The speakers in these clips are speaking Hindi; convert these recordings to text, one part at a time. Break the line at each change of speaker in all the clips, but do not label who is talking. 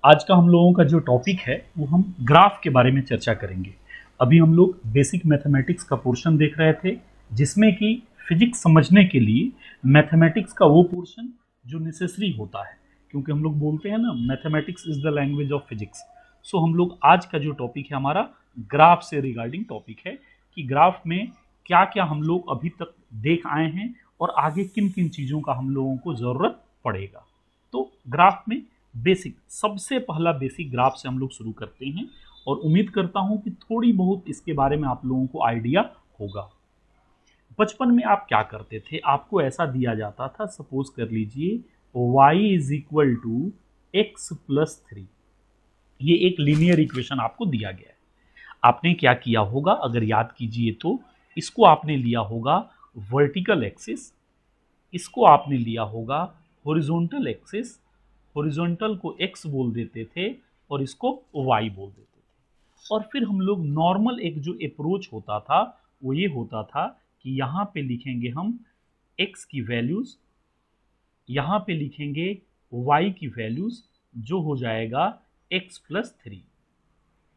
आज का हम लोगों का जो टॉपिक है वो हम ग्राफ के बारे में चर्चा करेंगे। अभी हम लोग बेसिक मैथमेटिक्स का पोर्शन देख रहे थे, जिसमें कि फिजिक्स समझने के लिए मैथमेटिक्स का वो पोर्शन जो नेसेसरी होता है, क्योंकि हम लोग बोलते हैं ना, mathematics is the language of physics. So हम लोग आज का जो टॉपिक है हमारा ग्राफ से रिगार्डिंग टॉपिक है कि ग्राफ में क्या क्या हम लोग अभी तक देख आए हैं और आगे किन किन चीज़ों का हम लोगों को ज़रूरत पड़ेगा। तो ग्राफ में बेसिक, सबसे पहला बेसिक ग्राफ से हम लोग शुरू करते हैं और उम्मीद करता हूं कि थोड़ी बहुत इसके बारे में आप लोगों को आइडिया होगा। बचपन में आप क्या करते थे, आपको ऐसा दिया जाता था, सपोज कर लीजिए y is equal to x plus 3। ये एक लीनियर इक्वेशन आपको दिया गया है। आपने क्या किया होगा, अगर याद कीजिए तो इसको आपने लिया होगा वर्टिकल एक्सिस, इसको आपने लिया होगा हॉरिजॉन्टल एक्सिस, हॉरिजॉन्टल को x बोल देते थे और इसको y बोल देते थे। और फिर हम लोग नॉर्मल एक जो अप्रोच होता था वो ये होता था कि यहाँ पे लिखेंगे हम x की वैल्यूज, यहाँ पे लिखेंगे y की वैल्यूज, जो हो जाएगा x प्लस 3,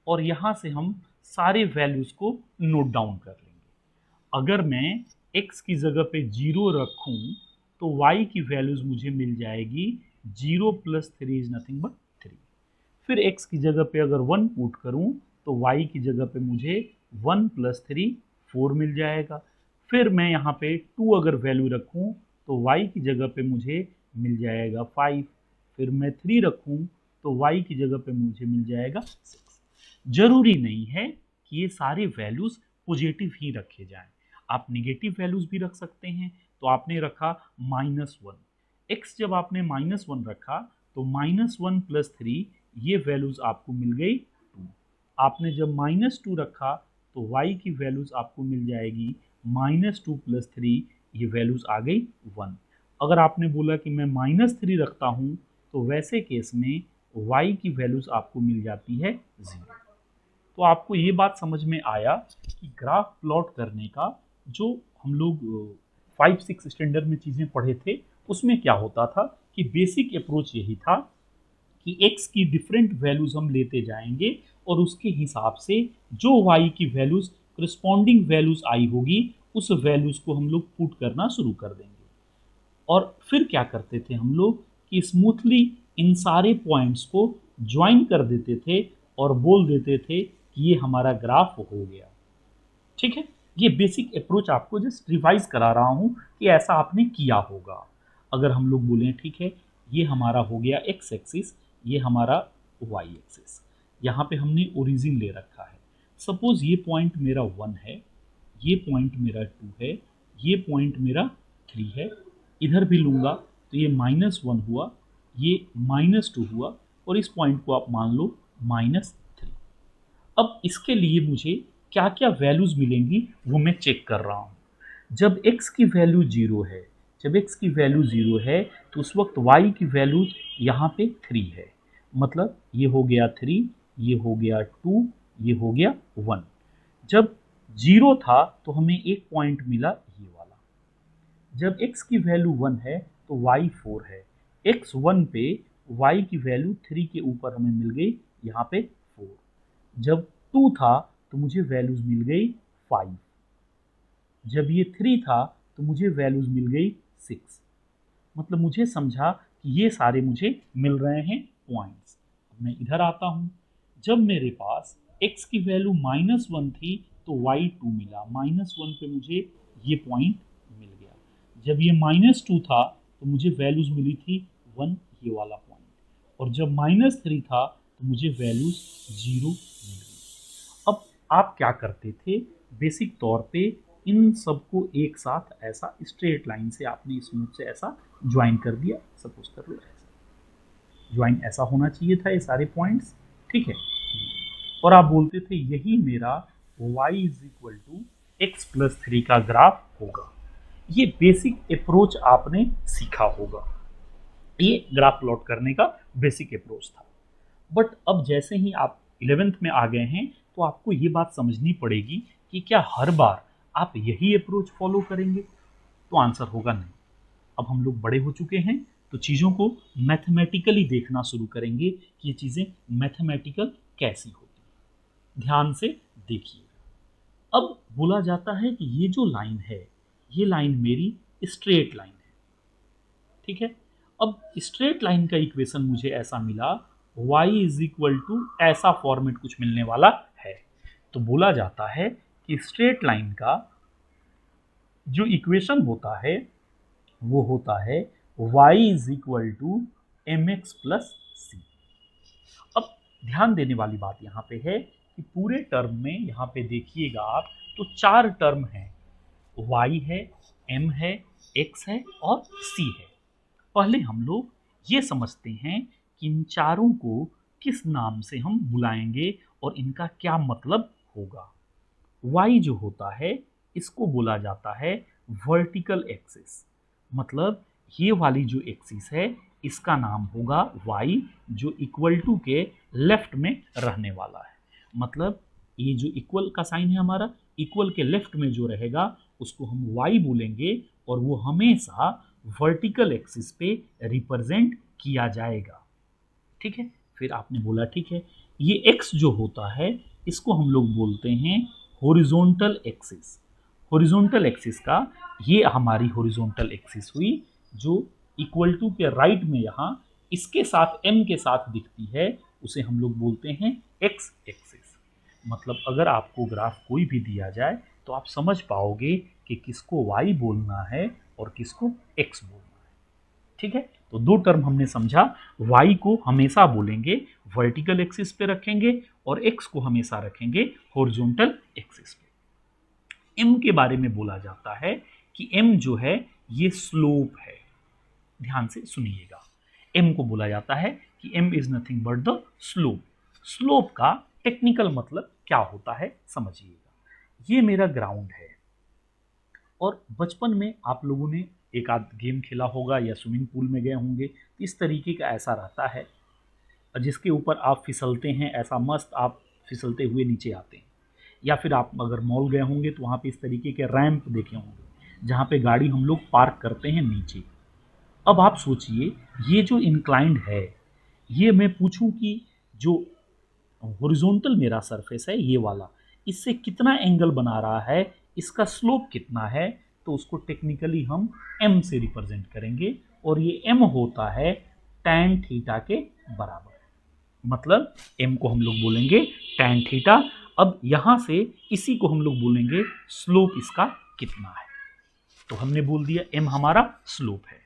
और यहाँ से हम सारे वैल्यूज को नोट डाउन कर लेंगे। अगर मैं x की जगह पे 0 रखूं तो y की वैल्यूज मुझे मिल जाएगी 0 प्लस 3 इज नथिंग बट 3। फिर x की जगह पे अगर 1 पुट करूं तो y की जगह पे मुझे 1 प्लस 3 4 मिल जाएगा। फिर मैं यहाँ पे 2 अगर वैल्यू रखूं तो y की जगह पे मुझे मिल जाएगा 5। फिर मैं 3 रखूं तो y की जगह पे मुझे मिल जाएगा 6। जरूरी नहीं है कि ये सारे वैल्यूज पॉजिटिव ही रखे जाएं, आप निगेटिव वैल्यूज भी रख सकते हैं। तो आपने रखा -1, x जब आपने -1 रखा तो -1 प्लस 3 ये वैल्यूज आपको मिल गई 2। आपने जब -2 रखा तो y की वैल्यूज आपको मिल जाएगी -2 प्लस 3, ये वैल्यूज आ गई 1। अगर आपने बोला कि मैं -3 रखता हूँ तो वैसे केस में y की वैल्यूज आपको मिल जाती है 0। तो आपको ये बात समझ में आया कि ग्राफ प्लॉट करने का जो हम लोग 5-6 स्टैंडर्ड में चीज़ें पढ़े थे उसमें क्या होता था कि बेसिक अप्रोच यही था कि x की डिफरेंट वैल्यूज हम लेते जाएंगे और उसके हिसाब से जो y की वैल्यूज करस्पॉन्डिंग वैल्यूज आई होगी उस वैल्यूज को हम लोग पुट करना शुरू कर देंगे। और फिर क्या करते थे हम लोग कि स्मूथली इन सारे पॉइंट्स को ज्वाइन कर देते थे और बोल देते थे कि ये हमारा ग्राफ हो गया। ठीक है, ये बेसिक अप्रोच आपको जस्ट रिवाइज करा रहा हूं कि ऐसा आपने किया होगा। अगर हम लोग बोलें ठीक है, ये हमारा हो गया x एक्सिस, ये हमारा y एक्सिस, यहाँ पे हमने ओरिजिन ले रखा है। सपोज ये पॉइंट मेरा 1 है, ये पॉइंट मेरा 2 है, ये पॉइंट मेरा 3 है। इधर भी लूँगा तो ये -1 हुआ, ये -2 हुआ, और इस पॉइंट को आप मान लो -3। अब इसके लिए मुझे क्या क्या वैल्यूज़ मिलेंगी वो मैं चेक कर रहा हूँ। जब x की वैल्यू 0 है, जब x की वैल्यू 0 है तो उस वक्त y की वैल्यू यहाँ पे 3 है। मतलब ये हो गया 3, ये हो गया 2, ये हो गया 1। जब 0 था तो हमें एक पॉइंट मिला ये वाला। जब x की वैल्यू 1 है तो y 4 है। x 1 पे y की वैल्यू 3 के ऊपर हमें मिल गई यहाँ पे 4। जब 2 था तो मुझे वैल्यूज मिल गई 5। जब ये 3 था तो मुझे वैल्यूज मिल गई 6। मतलब मुझे समझा कि ये सारे मुझे मिल रहे हैं पॉइंट्स। अब मैं इधर आता हूँ, जब मेरे पास x की वैल्यू -1 थी तो y 2 मिला, -1 पे मुझे ये पॉइंट मिल गया। जब ये -2 था तो मुझे वैल्यूज मिली थी 1, ये वाला पॉइंट, और जब -3 था तो मुझे वैल्यूज 0 मिल गई। अब आप क्या करते थे, बेसिक तौर पे इन सबको एक साथ ऐसा स्ट्रेट लाइन से आपने स्मूथ से ऐसा ज्वाइन कर दिया। सपोज कर लो ऐसा ज्वाइन ऐसा होना चाहिए था ये सारे पॉइंट्स, ठीक है। और आप बोलते थे यही मेरा y is equal to x plus 3 का ग्राफ होगा। ये बेसिक अप्रोच आपने सीखा होगा, ये ग्राफ प्लॉट करने का बेसिक अप्रोच था। बट अब जैसे ही आप 11th में आ गए हैं तो आपको ये बात समझनी पड़ेगी कि क्या हर बार आप यही अप्रोच फॉलो करेंगे, तो आंसर होगा नहीं। अब हम लोग बड़े हो चुके हैं तो चीज़ों को मैथमेटिकली देखना शुरू करेंगे कि ये चीज़ें मैथमेटिकल कैसी होती हैं। ध्यान से देखिएगा। अब बोला जाता है कि ये जो लाइन है, ये लाइन मेरी स्ट्रेट लाइन है, ठीक है। अब स्ट्रेट लाइन का इक्वेशन मुझे ऐसा मिला, y इज इक्वल टू ऐसा फॉर्मेट कुछ मिलने वाला है। तो बोला जाता है कि स्ट्रेट लाइन का जो इक्वेशन होता है वो होता है y is equal to M x plus c. अब ध्यान देने वाली बात यहाँ पे है कि पूरे टर्म में यहाँ पे देखिएगा आप तो 4 टर्म हैं, y है, m है, x है और c है। पहले हम लोग ये समझते हैं कि इन चारों को किस नाम से हम बुलाएंगे और इनका क्या मतलब होगा। y जो होता है इसको बोला जाता है वर्टिकल एक्सिस, मतलब ये वाली जो एक्सिस है इसका नाम होगा y, जो इक्वल टू के लेफ्ट में रहने वाला है। मतलब ये जो इक्वल का साइन है हमारा, इक्वल के लेफ्ट में जो रहेगा उसको हम y बोलेंगे और वो हमेशा वर्टिकल एक्सिस पे रिप्रेजेंट किया जाएगा, ठीक है। फिर आपने बोला ठीक है, ये x जो होता है इसको हम लोग बोलते हैं हॉरिजॉन्टल एक्सिस। हॉरिजॉन्टल एक्सिस का ये हमारी हॉरिजॉन्टल एक्सिस हुई जो इक्वल टू के राइट में यहाँ इसके साथ m के साथ दिखती है, उसे हम लोग बोलते हैं x एक्सिस। मतलब अगर आपको ग्राफ कोई भी दिया जाए तो आप समझ पाओगे कि किसको y बोलना है और किसको x बोलना है, ठीक है। तो 2 टर्म हमने समझा, y को हमेशा बोलेंगे वर्टिकल एक्सिस पे रखेंगे और x को हमेशा रखेंगे हॉरिजॉन्टल एक्सिस पे। m के बारे में बोला जाता है कि m जो है ये स्लोप है। ध्यान से सुनिएगा, m को बोला जाता है कि m is nothing but the slope. Slope का टेक्निकल मतलब क्या होता है समझिएगा। ये मेरा ग्राउंड है और बचपन में आप लोगों ने एक आध गेम खेला होगा या स्विमिंग पूल में गए होंगे, इस तरीके का ऐसा रहता है जिसके ऊपर आप फिसलते हैं, ऐसा मस्त आप फिसलते हुए नीचे आते हैं। या फिर आप अगर मॉल गए होंगे तो वहाँ पे इस तरीके के रैंप देखे होंगे जहाँ पे गाड़ी हम लोग पार्क करते हैं नीचे। अब आप सोचिए ये जो इंक्लाइंड है, ये मैं पूछूं कि जो हॉरिजॉन्टल मेरा सरफेस है ये वाला, इससे कितना एंगल बना रहा है, इसका स्लोप कितना है, तो उसको टेक्निकली हम m से रिप्रेजेंट करेंगे और ये m होता है tan थीटा के बराबर। मतलब m को हम लोग बोलेंगे tan थीटा। अब यहाँ से इसी को हम लोग बोलेंगे स्लोप इसका कितना है। तो हमने बोल दिया m हमारा स्लोप है।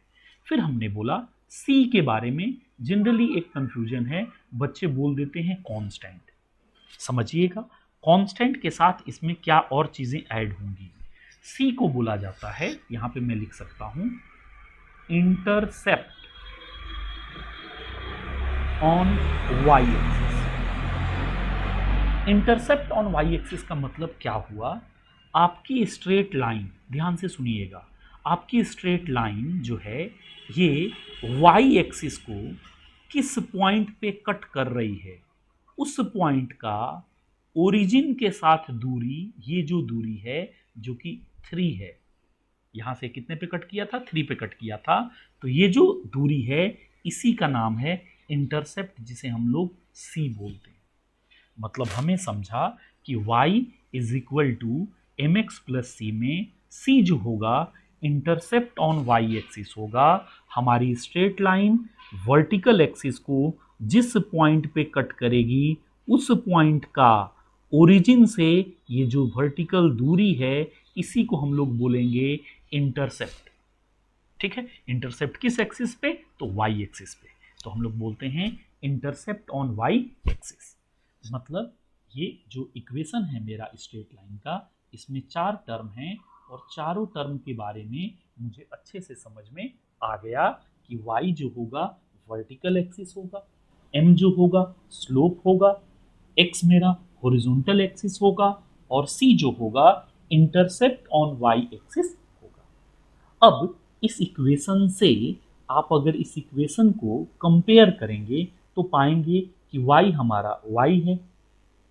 फिर हमने बोला c के बारे में जनरली एक कंफ्यूजन है, बच्चे बोल देते हैं कांस्टेंट। समझिएगा कांस्टेंट के साथ इसमें क्या और चीजें ऐड होंगी। c को बोला जाता है, यहां पे मैं लिख सकता हूं intercept on y axis. Intercept on y axis का मतलब क्या हुआ, आपकी स्ट्रेट लाइन, ध्यान से सुनिएगा, आपकी स्ट्रेट लाइन जो है ये y एक्सिस को किस पॉइंट पे कट कर रही है, उस पॉइंट का ओरिजिन के साथ दूरी, ये जो दूरी है जो कि 3 है, यहां से कितने पे कट किया था, 3 पे कट किया था, तो ये जो दूरी है इसी का नाम है इंटरसेप्ट, जिसे हम लोग c बोलते हैं। मतलब हमें समझा कि y is equal to M x plus c में c जो होगा इंटरसेप्ट ऑन y एक्सिस होगा, हमारी स्ट्रेट लाइन वर्टिकल एक्सिस को जिस पॉइंट पे कट करेगी उस पॉइंट का ओरिजिन से ये जो वर्टिकल दूरी है इसी को हम लोग बोलेंगे इंटरसेप्ट, ठीक है। इंटरसेप्ट किस एक्सिस पे, तो y एक्सिस पे, तो हम लोग बोलते हैं इंटरसेप्ट ऑन y एक्सिस। मतलब ये जो इक्वेशन है मेरा स्ट्रेट लाइन का, इसमें 4 टर्म हैं और चारों टर्म के बारे में मुझे अच्छे से समझ में आ गया कि y जो होगा वर्टिकल एक्सिस होगा, m जो होगा स्लोप होगा, x मेरा हॉरिजॉन्टल एक्सिस होगा और c जो होगा इंटरसेप्ट ऑन y एक्सिस होगा। अब इस इक्वेशन से आप अगर इस इक्वेशन को कंपेयर करेंगे तो पाएंगे कि y हमारा y है,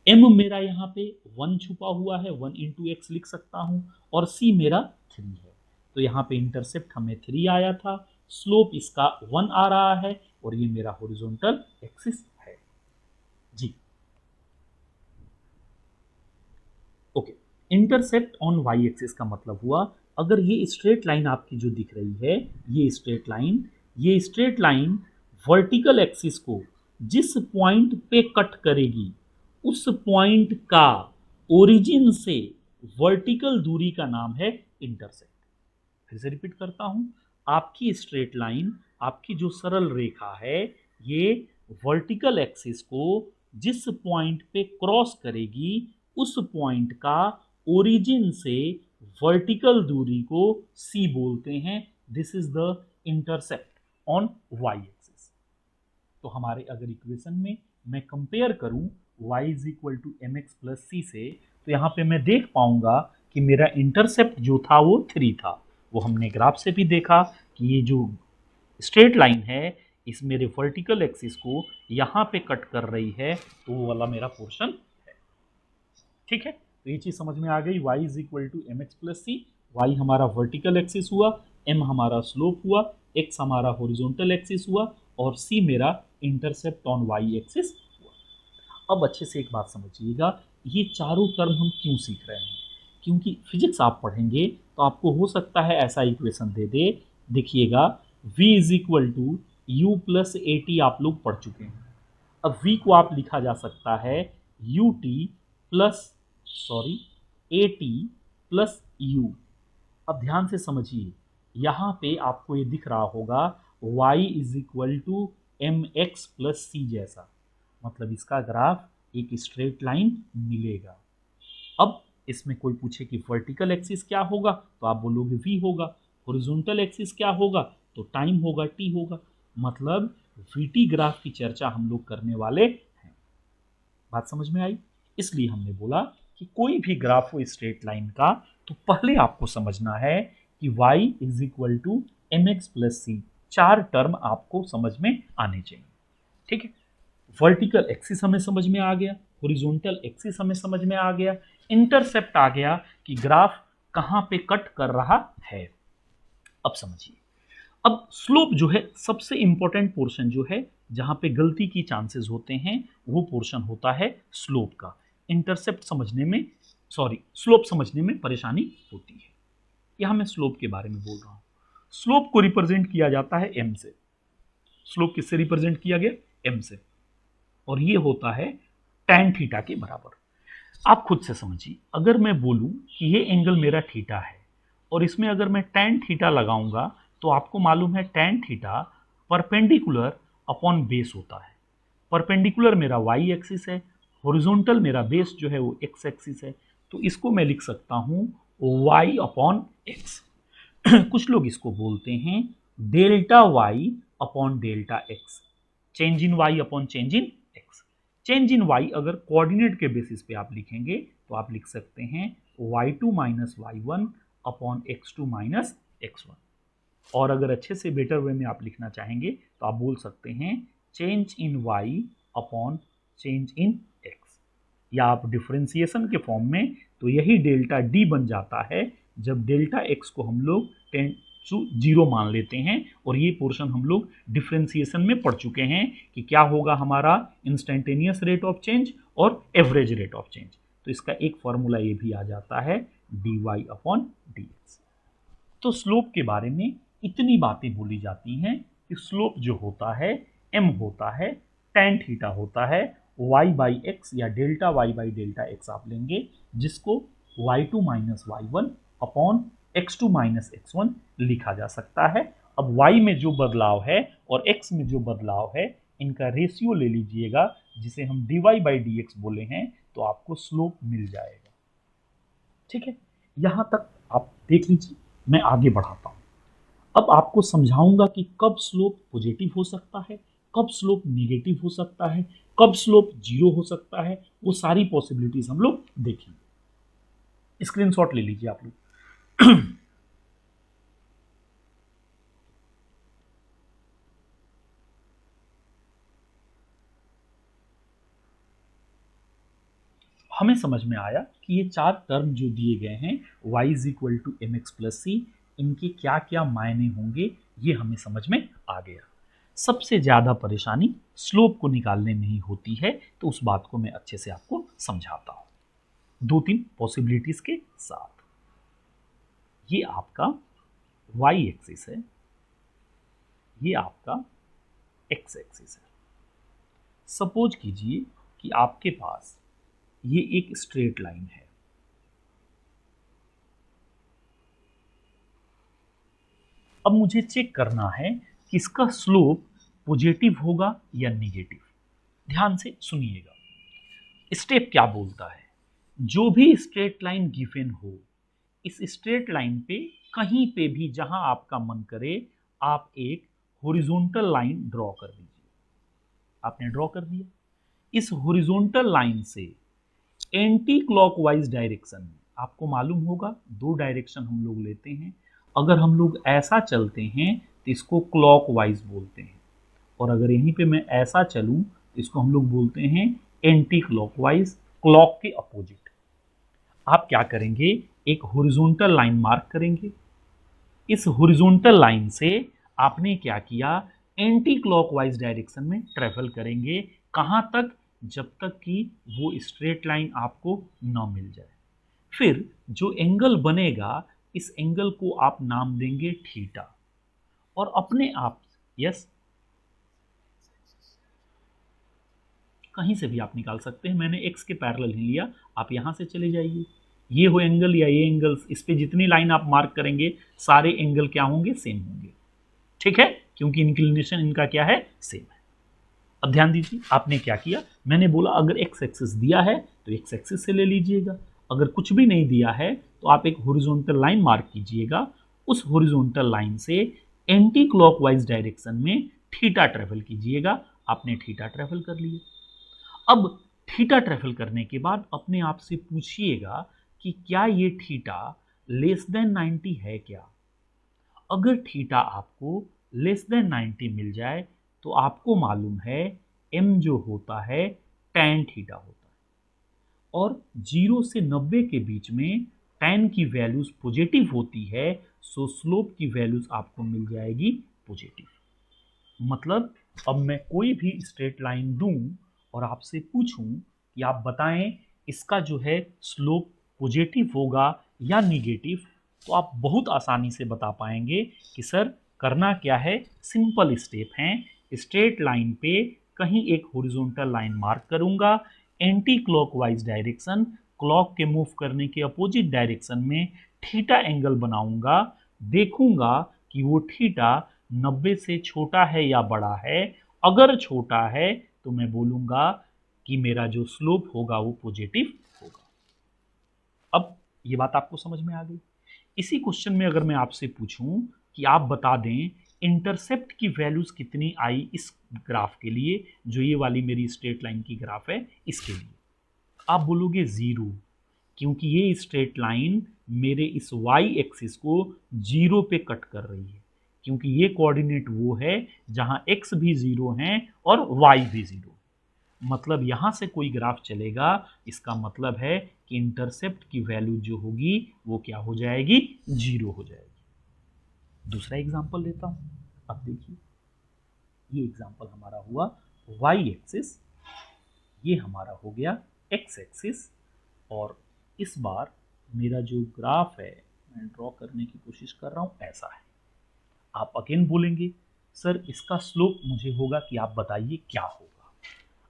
m मेरा यहाँ पे 1 छुपा हुआ है, 1 इंटू x लिख सकता हूँ, और c मेरा 3 है। तो यहाँ पे इंटरसेप्ट हमें 3 आया था स्लोप इसका 1 आ रहा है और ये मेरा हॉरिजॉन्टल एक्सिस है जी। Okay, intercept on Y axis का मतलब हुआ अगर ये स्ट्रेट लाइन आपकी जो दिख रही है, ये स्ट्रेट लाइन वर्टिकल एक्सिस को जिस पॉइंट पे कट करेगी उस पॉइंट का ओरिजिन से वर्टिकल दूरी का नाम है इंटरसेप्ट। फिर से रिपीट करता हूं, आपकी स्ट्रेट लाइन, आपकी जो सरल रेखा है, ये वर्टिकल एक्सिस को जिस पॉइंट पे क्रॉस करेगी उस पॉइंट का ओरिजिन से वर्टिकल दूरी को सी बोलते हैं। This is the intercept on Y axis. तो हमारे अगर इक्वेशन में मैं कंपेयर करूं y is equal to M x plus सी से, तो यहाँ पे मैं देख पाऊंगा कि मेरा इंटरसेप्ट जो था वो 3 था। वो हमने ग्राफ से भी देखा कि ये जो स्ट्रेट लाइन है इस मेरे वर्टिकल एक्सिस को यहाँ पे कट कर रही है, तो वो वाला मेरा पोर्शन है। ठीक है, तो ये चीज़ समझ में आ गई। y is equal to M x plus c, y हमारा वर्टिकल एक्सिस हुआ, m हमारा स्लोप हुआ, x हमारा हॉरिजॉन्टल एक्सिस हुआ और c मेरा इंटरसेप्ट ऑन y एक्सिस हुआ। अब अच्छे से एक बात समझिएगा, ये चारों टर्म हम क्यों सीख रहे हैं? क्योंकि फिजिक्स आप पढ़ेंगे तो आपको हो सकता है ऐसा इक्वेशन दे दे, देखिएगा v is equal to u plus a t आप लोग पढ़ चुके हैं। अब v को आप लिखा जा सकता है you t plus a t plus you. अब ध्यान से समझिए, यहाँ पे आपको ये दिख रहा होगा y is equal to M x plus c जैसा, मतलब इसका ग्राफ एक स्ट्रेट लाइन मिलेगा। अब इसमें कोई पूछे कि वर्टिकल एक्सिस क्या होगा तो आप बोलोगे v होगा, हॉरिजॉन्टल एक्सिस क्या होगा तो टाइम होगा, t होगा। मतलब vt ग्राफ की चर्चा हम लोग करने वाले हैं। बात समझ में आई? इसलिए हमने बोला कि कोई भी ग्राफ हो स्ट्रेट लाइन का तो पहले आपको समझना है कि y is equal to M x plus c, 4 term आपको समझ में आने चाहिए। ठीक है, वर्टिकल एक्सिस हमें समझ में आ गया, हॉरिजॉन्टल एक्सिस हमें समझ में आ गया, इंटरसेप्ट आ गया कि ग्राफ कहां पे कट कर रहा है। अब समझिए, अब स्लोप जो है सबसे इंपॉर्टेंट पोर्शन जो है, जहां पे गलती की चांसेस होते हैं वो पोर्शन होता है स्लोप का। इंटरसेप्ट समझने में, स्लोप समझने में परेशानी होती है। यहां मैं स्लोप के बारे में बोल रहा हूं। स्लोप को रिप्रेजेंट किया जाता है m से। स्लोप किससे रिप्रेजेंट किया गया? m से, और ये होता है tan थीटा के बराबर। आप खुद से समझिए, अगर मैं बोलूं कि ये एंगल मेरा थीटा है और इसमें अगर मैं tan थीटा लगाऊंगा तो आपको मालूम है tan theta perpendicular upon base होता है। परपेंडिकुलर मेरा y एक्सिस है, हॉरिजॉन्टल मेरा बेस जो है वो x एक्सिस है, तो इसको मैं लिख सकता हूं y अपॉन x। कुछ लोग इसको बोलते हैं delta y upon delta x, change in y upon change in x। Change in y अगर कोऑर्डिनेट के बेसिस पे आप लिखेंगे तो आप लिख सकते हैं y2 minus y1 upon x2 minus x1। और अगर अच्छे से बेटर वे में आप लिखना चाहेंगे तो आप बोल सकते हैं change in y upon change in x, या आप डिफरेंशिएशन के फॉर्म में तो यही डेल्टा d बन जाता है जब डेल्टा x को हम लोग 0 मान लेते हैं। और ये पोर्शन हम लोग डिफरेंशिएशन में पढ़ चुके हैं कि क्या होगा हमारा इंस्टेंटेनियस रेट ऑफ चेंज और एवरेज रेट ऑफ चेंज। तो इसका एक फॉर्मूला ये भी आ जाता है dy अपॉन dx। तो स्लोप के बारे में इतनी बातें बोली जाती हैं कि स्लोप जो होता है m होता है, tan थीटा होता है, y बाई एक्स या delta y by delta x आप लेंगे, जिसको y2 minus y1 upon x2 minus x1 लिखा जा सकता है। अब y में जो बदलाव है और x में जो बदलाव है, इनका रेशियो ले लीजिएगा जिसे हम dy बाई dx बोले हैं, तो आपको स्लोप मिल जाएगा। ठीक है, यहां तक आप देख लीजिए, मैं आगे बढ़ाता हूं। अब आपको समझाऊंगा कि कब स्लोप पॉजिटिव हो सकता है, कब स्लोप नेगेटिव हो सकता है, कब स्लोप 0 हो सकता है, वो सारी पॉसिबिलिटीज हम लोग देखेंगे। स्क्रीनशॉट ले लीजिए आप लोग। हमें समझ में आया कि ये 4 टर्म जो दिए गए हैं y is equal to M x plus c, इनके क्या क्या मायने होंगे, ये हमें समझ में आ गया। सबसे ज़्यादा परेशानी स्लोप को निकालने में ही होती है, तो उस बात को मैं अच्छे से आपको समझाता हूँ 2-3 पॉसिबिलिटीज़ के साथ। ये आपका y एक्सिस है, ये आपका x एक्सिस है। सपोज कीजिए कि आपके पास ये एक स्ट्रेट लाइन है। अब मुझे चेक करना है कि इसका स्लोप पॉजिटिव होगा या निगेटिव। ध्यान से सुनिएगा, स्टेप क्या बोलता है। जो भी स्ट्रेट लाइन गिवन हो, इस स्ट्रेट लाइन पे कहीं पे भी जहां आपका मन करे आप एक हॉरिजॉन्टल लाइन ड्रॉ कर दीजिए। आपने ड्रॉ कर दिया। इस हॉरिजॉन्टल लाइन से एंटी क्लॉकवाइज डायरेक्शन में, आपको मालूम होगा 2 डायरेक्शन हम लोग लेते हैं। अगर हम लोग ऐसा चलते हैं तो इसको क्लॉकवाइज बोलते हैं, और अगर यहीं पे मैं ऐसा चलूं तो इसको हम लोग बोलते हैं एंटी क्लॉकवाइज, क्लॉक के अपोजिट। आप क्या करेंगे, एक हॉरिजॉन्टल लाइन मार्क करेंगे। इस हॉरिजॉन्टल लाइन से आपने क्या किया, एंटी क्लॉकवाइज डायरेक्शन में ट्रेवल करेंगे। कहां तक, जब तक कि वो स्ट्रेट लाइन आपको न मिल जाए। फिर जो एंगल बनेगा, इस एंगल को आप नाम देंगे थीटा, और अपने आप, यस, कहीं से भी आप निकाल सकते हैं। मैंने x के पैरेलल ही लिया, आप यहां से चले जाइए। ये हो एंगल या ये एंगल्स, इस पे जितनी लाइन आप मार्क करेंगे सारे एंगल क्या होंगे, सेम होंगे। ठीक है, क्योंकि इंक्लिनेशन इनका क्या है, सेम है। अब ध्यान दीजिए, आपने क्या किया, मैंने बोला अगर x एक्सिस दिया है तो x एक्सिस से ले लीजिएगा। अगर कुछ भी नहीं दिया है तो आप एक हॉरिजॉन्टल लाइन मार्क कीजिएगा। उस हॉरिजॉन्टल लाइन से एंटी क्लॉकवाइज डायरेक्शन में थीटा ट्रेवल कीजिएगा। आपने थीटा ट्रेवल कर लिया। अब थीटा ट्रेवल करने के बाद अपने आप से पूछिएगा कि क्या ये थीटा लेस देन 90 है क्या। अगर थीटा आपको लेस देन 90 मिल जाए तो आपको मालूम है m जो होता है tan थीटा होता है, और 0 से 90 के बीच में tan की वैल्यूज पॉजिटिव होती है, सो स्लोप की वैल्यूज आपको मिल जाएगी पॉजिटिव। मतलब अब मैं कोई भी स्ट्रेट लाइन दूं और आपसे पूछूं कि आप बताएं इसका जो है स्लोप पॉजिटिव होगा या निगेटिव, तो आप बहुत आसानी से बता पाएंगे कि सर करना क्या है। सिंपल स्टेप हैं। स्ट्रेट लाइन पे कहीं एक हॉरिजॉन्टल लाइन मार्क करूंगा, एंटी क्लॉकवाइज डायरेक्शन, क्लॉक के मूव करने के अपोजिट डायरेक्शन में थीटा एंगल बनाऊंगा। देखूंगा कि वो थीटा 90 से छोटा है या बड़ा है। अगर छोटा है तो मैं बोलूंगा कि मेरा जो स्लोप होगा वो पॉजिटिव होगा। अब ये बात आपको समझ में आ गई। इसी क्वेश्चन में अगर मैं आपसे पूछूं कि आप बता दें इंटरसेप्ट की वैल्यूज कितनी आई इस ग्राफ के लिए, जो ये वाली मेरी स्ट्रेट लाइन की ग्राफ है इसके लिए, आप बोलोगे 0, क्योंकि ये स्ट्रेट लाइन मेरे इस y एक्सिस को 0 पे कट कर रही है, क्योंकि ये कोऑर्डिनेट वो है जहां x भी 0 है और y भी 0 है। मतलब यहां से कोई ग्राफ चलेगा, इसका मतलब है कि इंटरसेप्ट की वैल्यू जो होगी वो क्या हो जाएगी, 0 हो जाएगी। दूसरा एग्जांपल लेता हूं। अब देखिए, ये एग्जांपल हमारा हुआ y एक्सिस, ये हमारा हो गया x एक्सिस, और इस बार मेरा जो ग्राफ है मैं ड्रॉ करने की कोशिश कर रहा हूं, ऐसा है। आप अगेन बोलेंगे सर इसका स्लोप मुझे होगा कि आप बताइए क्या होगा।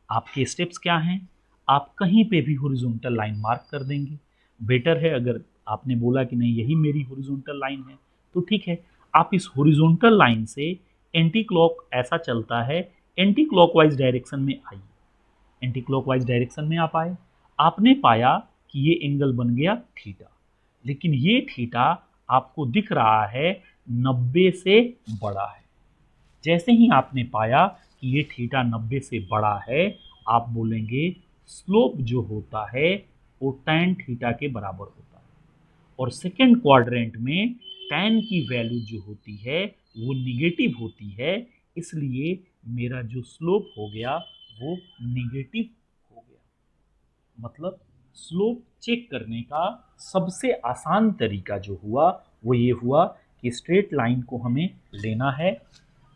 आपके स्टेप्स क्या हैं, आप कहीं पे भी हॉरिजॉन्टल लाइन मार्क कर देंगे। बेटर है अगर आपने बोला कि नहीं यही मेरी हॉरिजॉन्टल लाइन है तो ठीक है, आप इस हॉरिजॉन्टल लाइन से एंटी क्लॉक, ऐसा चलता है, एंटी क्लॉकवाइज डायरेक्शन में आइए। एंटी क्लॉकवाइज डायरेक्शन में आप आए, आपने पाया कि ये एंगल बन गया थीटा, लेकिन ये थीटा आपको दिख रहा है 90 से बड़ा है। जैसे ही आपने पाया कि ये थीटा 90 से बड़ा है, आप बोलेंगे स्लोप जो होता है वो tan थीटा के बराबर होता है, और सेकेंड क्वाड्रेंट में tan की वैल्यू जो होती है वो निगेटिव होती है, इसलिए मेरा जो स्लोप हो गया वो निगेटिव हो गया। मतलब स्लोप चेक करने का सबसे आसान तरीका जो हुआ वो ये हुआ कि स्ट्रेट लाइन को हमें लेना है।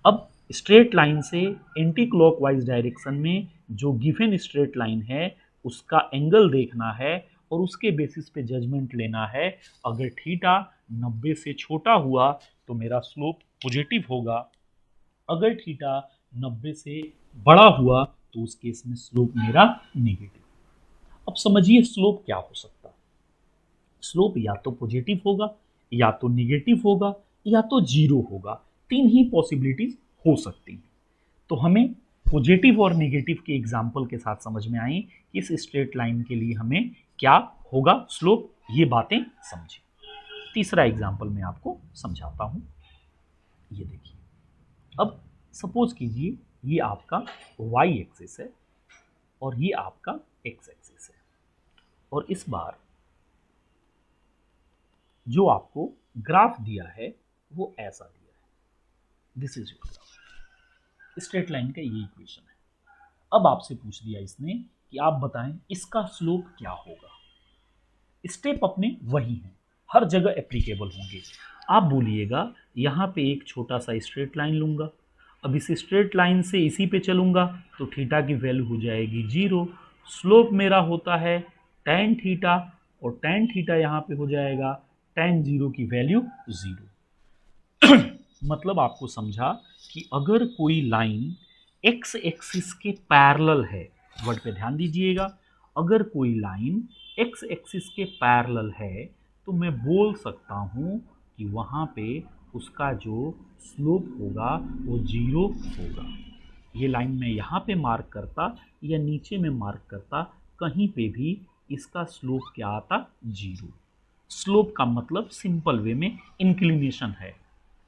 अब स्ट्रेट लाइन से एंटी क्लॉकवाइज डायरेक्शन में जो गिवन स्ट्रेट लाइन है उसका एंगल देखना है और उसके बेसिस पे जजमेंट लेना है। अगर थीटा 90 से छोटा हुआ तो मेरा स्लोप पॉजिटिव होगा, अगर थीटा 90 से बड़ा हुआ तो उस केस में स्लोप मेरा नेगेटिव। अब समझिए स्लोप क्या हो सकता है। स्लोप या तो पॉजिटिव होगा, या तो नेगेटिव होगा, या तो जीरो होगा। तीन ही पॉसिबिलिटीज हो सकती हैं। तो हमें पॉजिटिव और नेगेटिव के एग्जाम्पल के साथ समझ में आई कि इस स्ट्रेट लाइन के लिए हमें क्या होगा स्लोप, ये बातें समझिए। तीसरा एग्जाम्पल मैं आपको समझाता हूं। ये देखिए, अब सपोज कीजिए ये आपका y एक्सिस है और ये आपका x एक्सिस है, और इस बार जो आपको ग्राफ दिया है वो ऐसा दिया है। This is your graph. Straight line का ये इक्वेशन है। अब आपसे पूछ दिया इसने कि आप बताएं इसका स्लोप क्या होगा। स्टेप अपने वही हैं, हर जगह एप्लीकेबल होंगे। आप बोलिएगा यहाँ पे एक छोटा सा स्ट्रेट लाइन लूंगा, अब इस स्ट्रेट लाइन से इसी पे चलूंगा तो थीटा की वैल्यू हो जाएगी 0। स्लोप मेरा होता है tan थीटा, और tan थीटा यहाँ पे हो जाएगा tan 0 की वैल्यू 0। मतलब आपको समझा कि अगर कोई लाइन x एक्सिस के पैरेलल है, वर्ड पे ध्यान दीजिएगा, अगर कोई लाइन x एक्सिस के पैरेलल है तो मैं बोल सकता हूँ कि वहाँ पे उसका जो स्लोप होगा वो 0 होगा। ये लाइन मैं यहाँ पे मार्क करता या नीचे में मार्क करता, कहीं पे भी इसका स्लोप क्या आता, 0। स्लोप का मतलब सिंपल वे में इंक्लिनेशन है।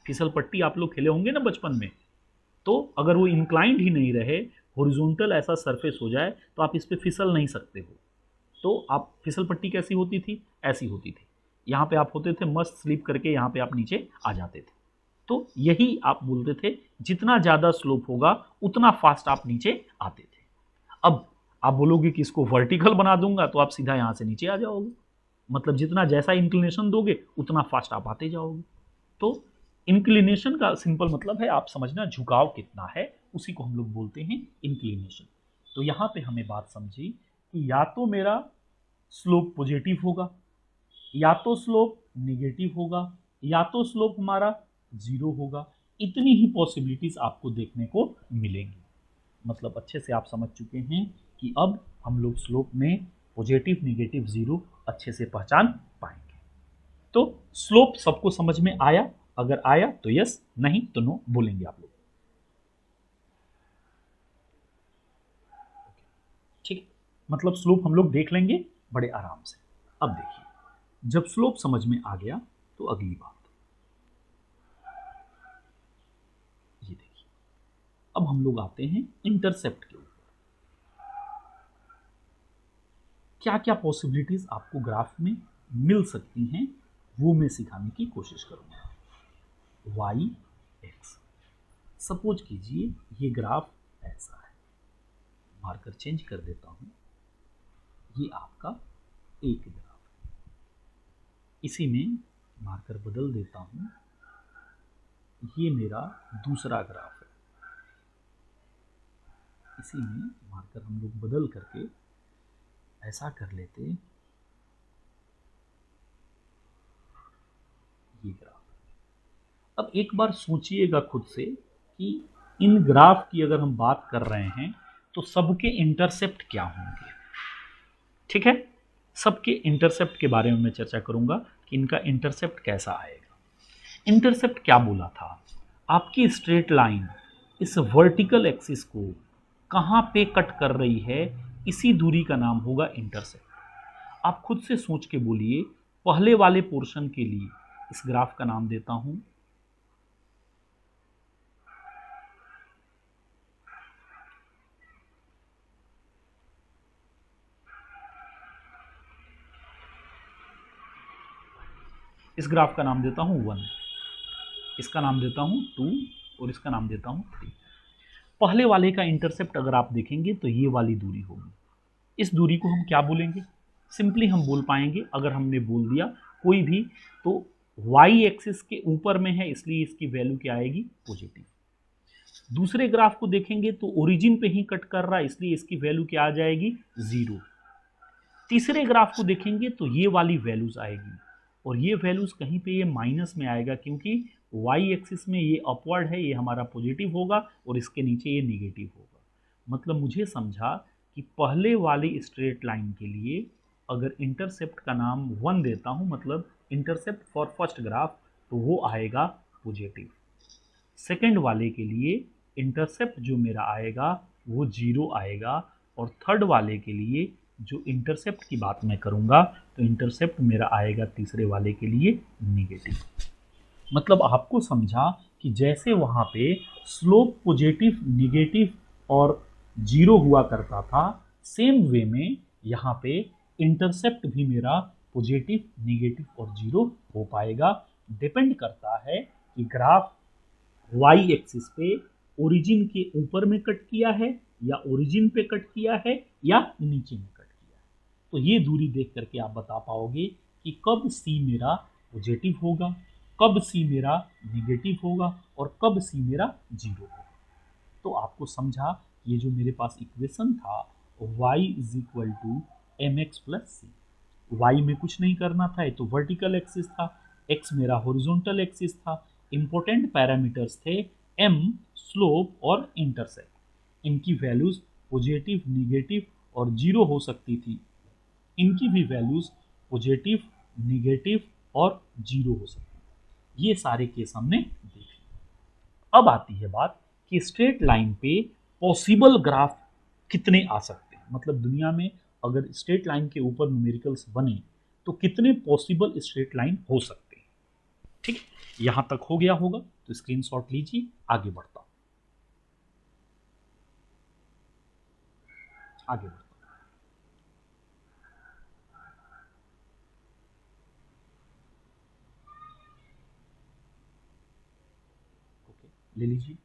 फिसल पट्टी आप लोग खेले होंगे ना बचपन में, तो अगर वो इंक्लाइंड ही नहीं रहे, हॉरिजॉन्टल ऐसा सरफेस हो जाए तो आप इस पे फिसल नहीं सकते हो। तो आप फिसल पट्टी कैसी होती थी, ऐसी होती थी। यहाँ पे आप होते थे मस्त स्लिप करके, यहाँ पे आप नीचे आ जाते थे। तो यही आप बोलते थे, जितना ज़्यादा स्लोप होगा उतना फास्ट आप नीचे आते थे। अब आप बोलोगे कि इसको वर्टिकल बना दूंगा तो आप सीधा यहाँ से नीचे आ जाओगे, मतलब जितना जैसा इंक्लिनेशन दोगे उतना फास्ट आप आते जाओगे। तो इंक्लिनेशन का सिंपल मतलब है, आप समझना झुकाव कितना है, उसी को हम लोग बोलते हैं इंक्लिनेशन। तो यहाँ पे हमें बात समझी कि या तो मेरा स्लोप पॉजिटिव होगा, या तो स्लोप नेगेटिव होगा, या तो स्लोप हमारा 0 होगा। इतनी ही पॉसिबिलिटीज आपको देखने को मिलेंगी। मतलब अच्छे से आप समझ चुके हैं कि अब हम लोग स्लोप में पॉजिटिव, नेगेटिव, 0 अच्छे से पहचान पाएंगे। तो स्लोप सबको समझ में आया? अगर आया तो यस, नहीं तो नो बोलेंगे आप लोग। ठीक है, मतलब स्लोप हम लोग देख लेंगे बड़े आराम से। अब देखिए, जब स्लोप समझ में आ गया तो अगली बात, ये देखिए, अब हम लोग आते हैं इंटरसेप्ट के ऊपर। क्या क्या पॉसिबिलिटीज आपको ग्राफ में मिल सकती हैं वो मैं सिखाने की कोशिश करूंगा। y x, सपोज कीजिए ये ग्राफ ऐसा है, मार्कर चेंज कर देता हूं, ये आपका एक ग्राफ है, इसी में मार्कर बदल देता हूं, ये मेरा दूसरा ग्राफ है, इसी में मार्कर हम लोग बदल करके ऐसा कर लेते, ये ग्राफ। अब एक बार सोचिएगा खुद से कि इन ग्राफ की अगर हम बात कर रहे हैं तो सबके इंटरसेप्ट क्या होंगे। ठीक है, सबके इंटरसेप्ट के बारे में मैं चर्चा करूंगा कि इनका इंटरसेप्ट कैसा आएगा। इंटरसेप्ट क्या बोला था, आपकी स्ट्रेट लाइन इस वर्टिकल एक्सिस को कहाँ पे कट कर रही है, इसी दूरी का नाम होगा इंटरसेप्ट। आप खुद से सोच के बोलिए, पहले वाले पोर्शन के लिए इस ग्राफ का नाम देता हूं इस ग्राफ का नाम देता हूं 1, इसका नाम देता हूं 2 और इसका नाम देता हूं 3। पहले वाले का इंटरसेप्ट अगर आप देखेंगे तो ये वाली दूरी होगी। इस दूरी को हम क्या बोलेंगे, सिंपली हम बोल पाएंगे, अगर हमने बोल दिया कोई भी तो वाई एक्सिस के ऊपर में है, इसलिए इसकी वैल्यू क्या आएगी, पॉजिटिव। दूसरे ग्राफ को देखेंगे तो ओरिजिन पे ही कट कर रहा है, इसलिए इसकी वैल्यू क्या आ जाएगी, 0। तीसरे ग्राफ को देखेंगे तो ये वाली वैल्यूज आएगी, और ये वैल्यूज कहीं पे ये माइनस में आएगा, क्योंकि वाई एक्सिस में ये अपवर्ड है, ये हमारा पॉजिटिव होगा, और इसके नीचे ये निगेटिव होगा। मतलब मुझे समझा कि पहले वाली स्ट्रेट लाइन के लिए अगर इंटरसेप्ट का नाम 1 देता हूं, मतलब इंटरसेप्ट फॉर फर्स्ट ग्राफ, तो वो आएगा पॉजिटिव। सेकंड वाले के लिए इंटरसेप्ट जो मेरा आएगा वो 0 आएगा, और थर्ड वाले के लिए जो इंटरसेप्ट की बात मैं करूंगा तो इंटरसेप्ट मेरा आएगा तीसरे वाले के लिए नेगेटिव। मतलब आपको समझा कि जैसे वहां पे स्लोप पॉजिटिव, नेगेटिव और 0 हुआ करता था, सेम वे में यहाँ पे इंटरसेप्ट भी मेरा पॉजिटिव, नेगेटिव और 0 हो पाएगा। डिपेंड करता है कि ग्राफ वाई एक्सिस पे ओरिजिन के ऊपर में कट किया है, या ओरिजिन पे कट किया है, या नीचे में कट किया है। तो ये दूरी देख करके आप बता पाओगे कि कब सी मेरा पॉजिटिव होगा, कब सी मेरा नेगेटिव होगा, और कब सी मेरा 0 होगा। तो आपको समझा, ये जो मेरे पास इक्वेशन था y is equal to M x plus c, y में कुछ नहीं करना था, ये तो वर्टिकल एक्सिस था, x मेरा हॉरिजॉन्टल एक्सिस था। इंपॉर्टेंट पैरामीटर्स थे m, स्लोप और इंटरसेप्ट। इनकी वैल्यूज पॉजिटिव, नेगेटिव और 0 हो सकती थी, इनकी भी वैल्यूज पॉजिटिव, नेगेटिव और 0 हो सकती थी। ये सारे केस हमने देख लिए। अब आती है बात कि स्ट्रेट लाइन पे पॉसिबल ग्राफ कितने आ सकते हैं, मतलब दुनिया में अगर स्ट्रेट लाइन के ऊपर न्यूमेरिकल्स बने तो कितने पॉसिबल स्ट्रेट लाइन हो सकते हैं। ठीक, यहां तक हो गया होगा, तो स्क्रीनशॉट लीजिए, आगे बढ़ता हूं, आगे बढ़ता हूं। ओके, ले लीजिए।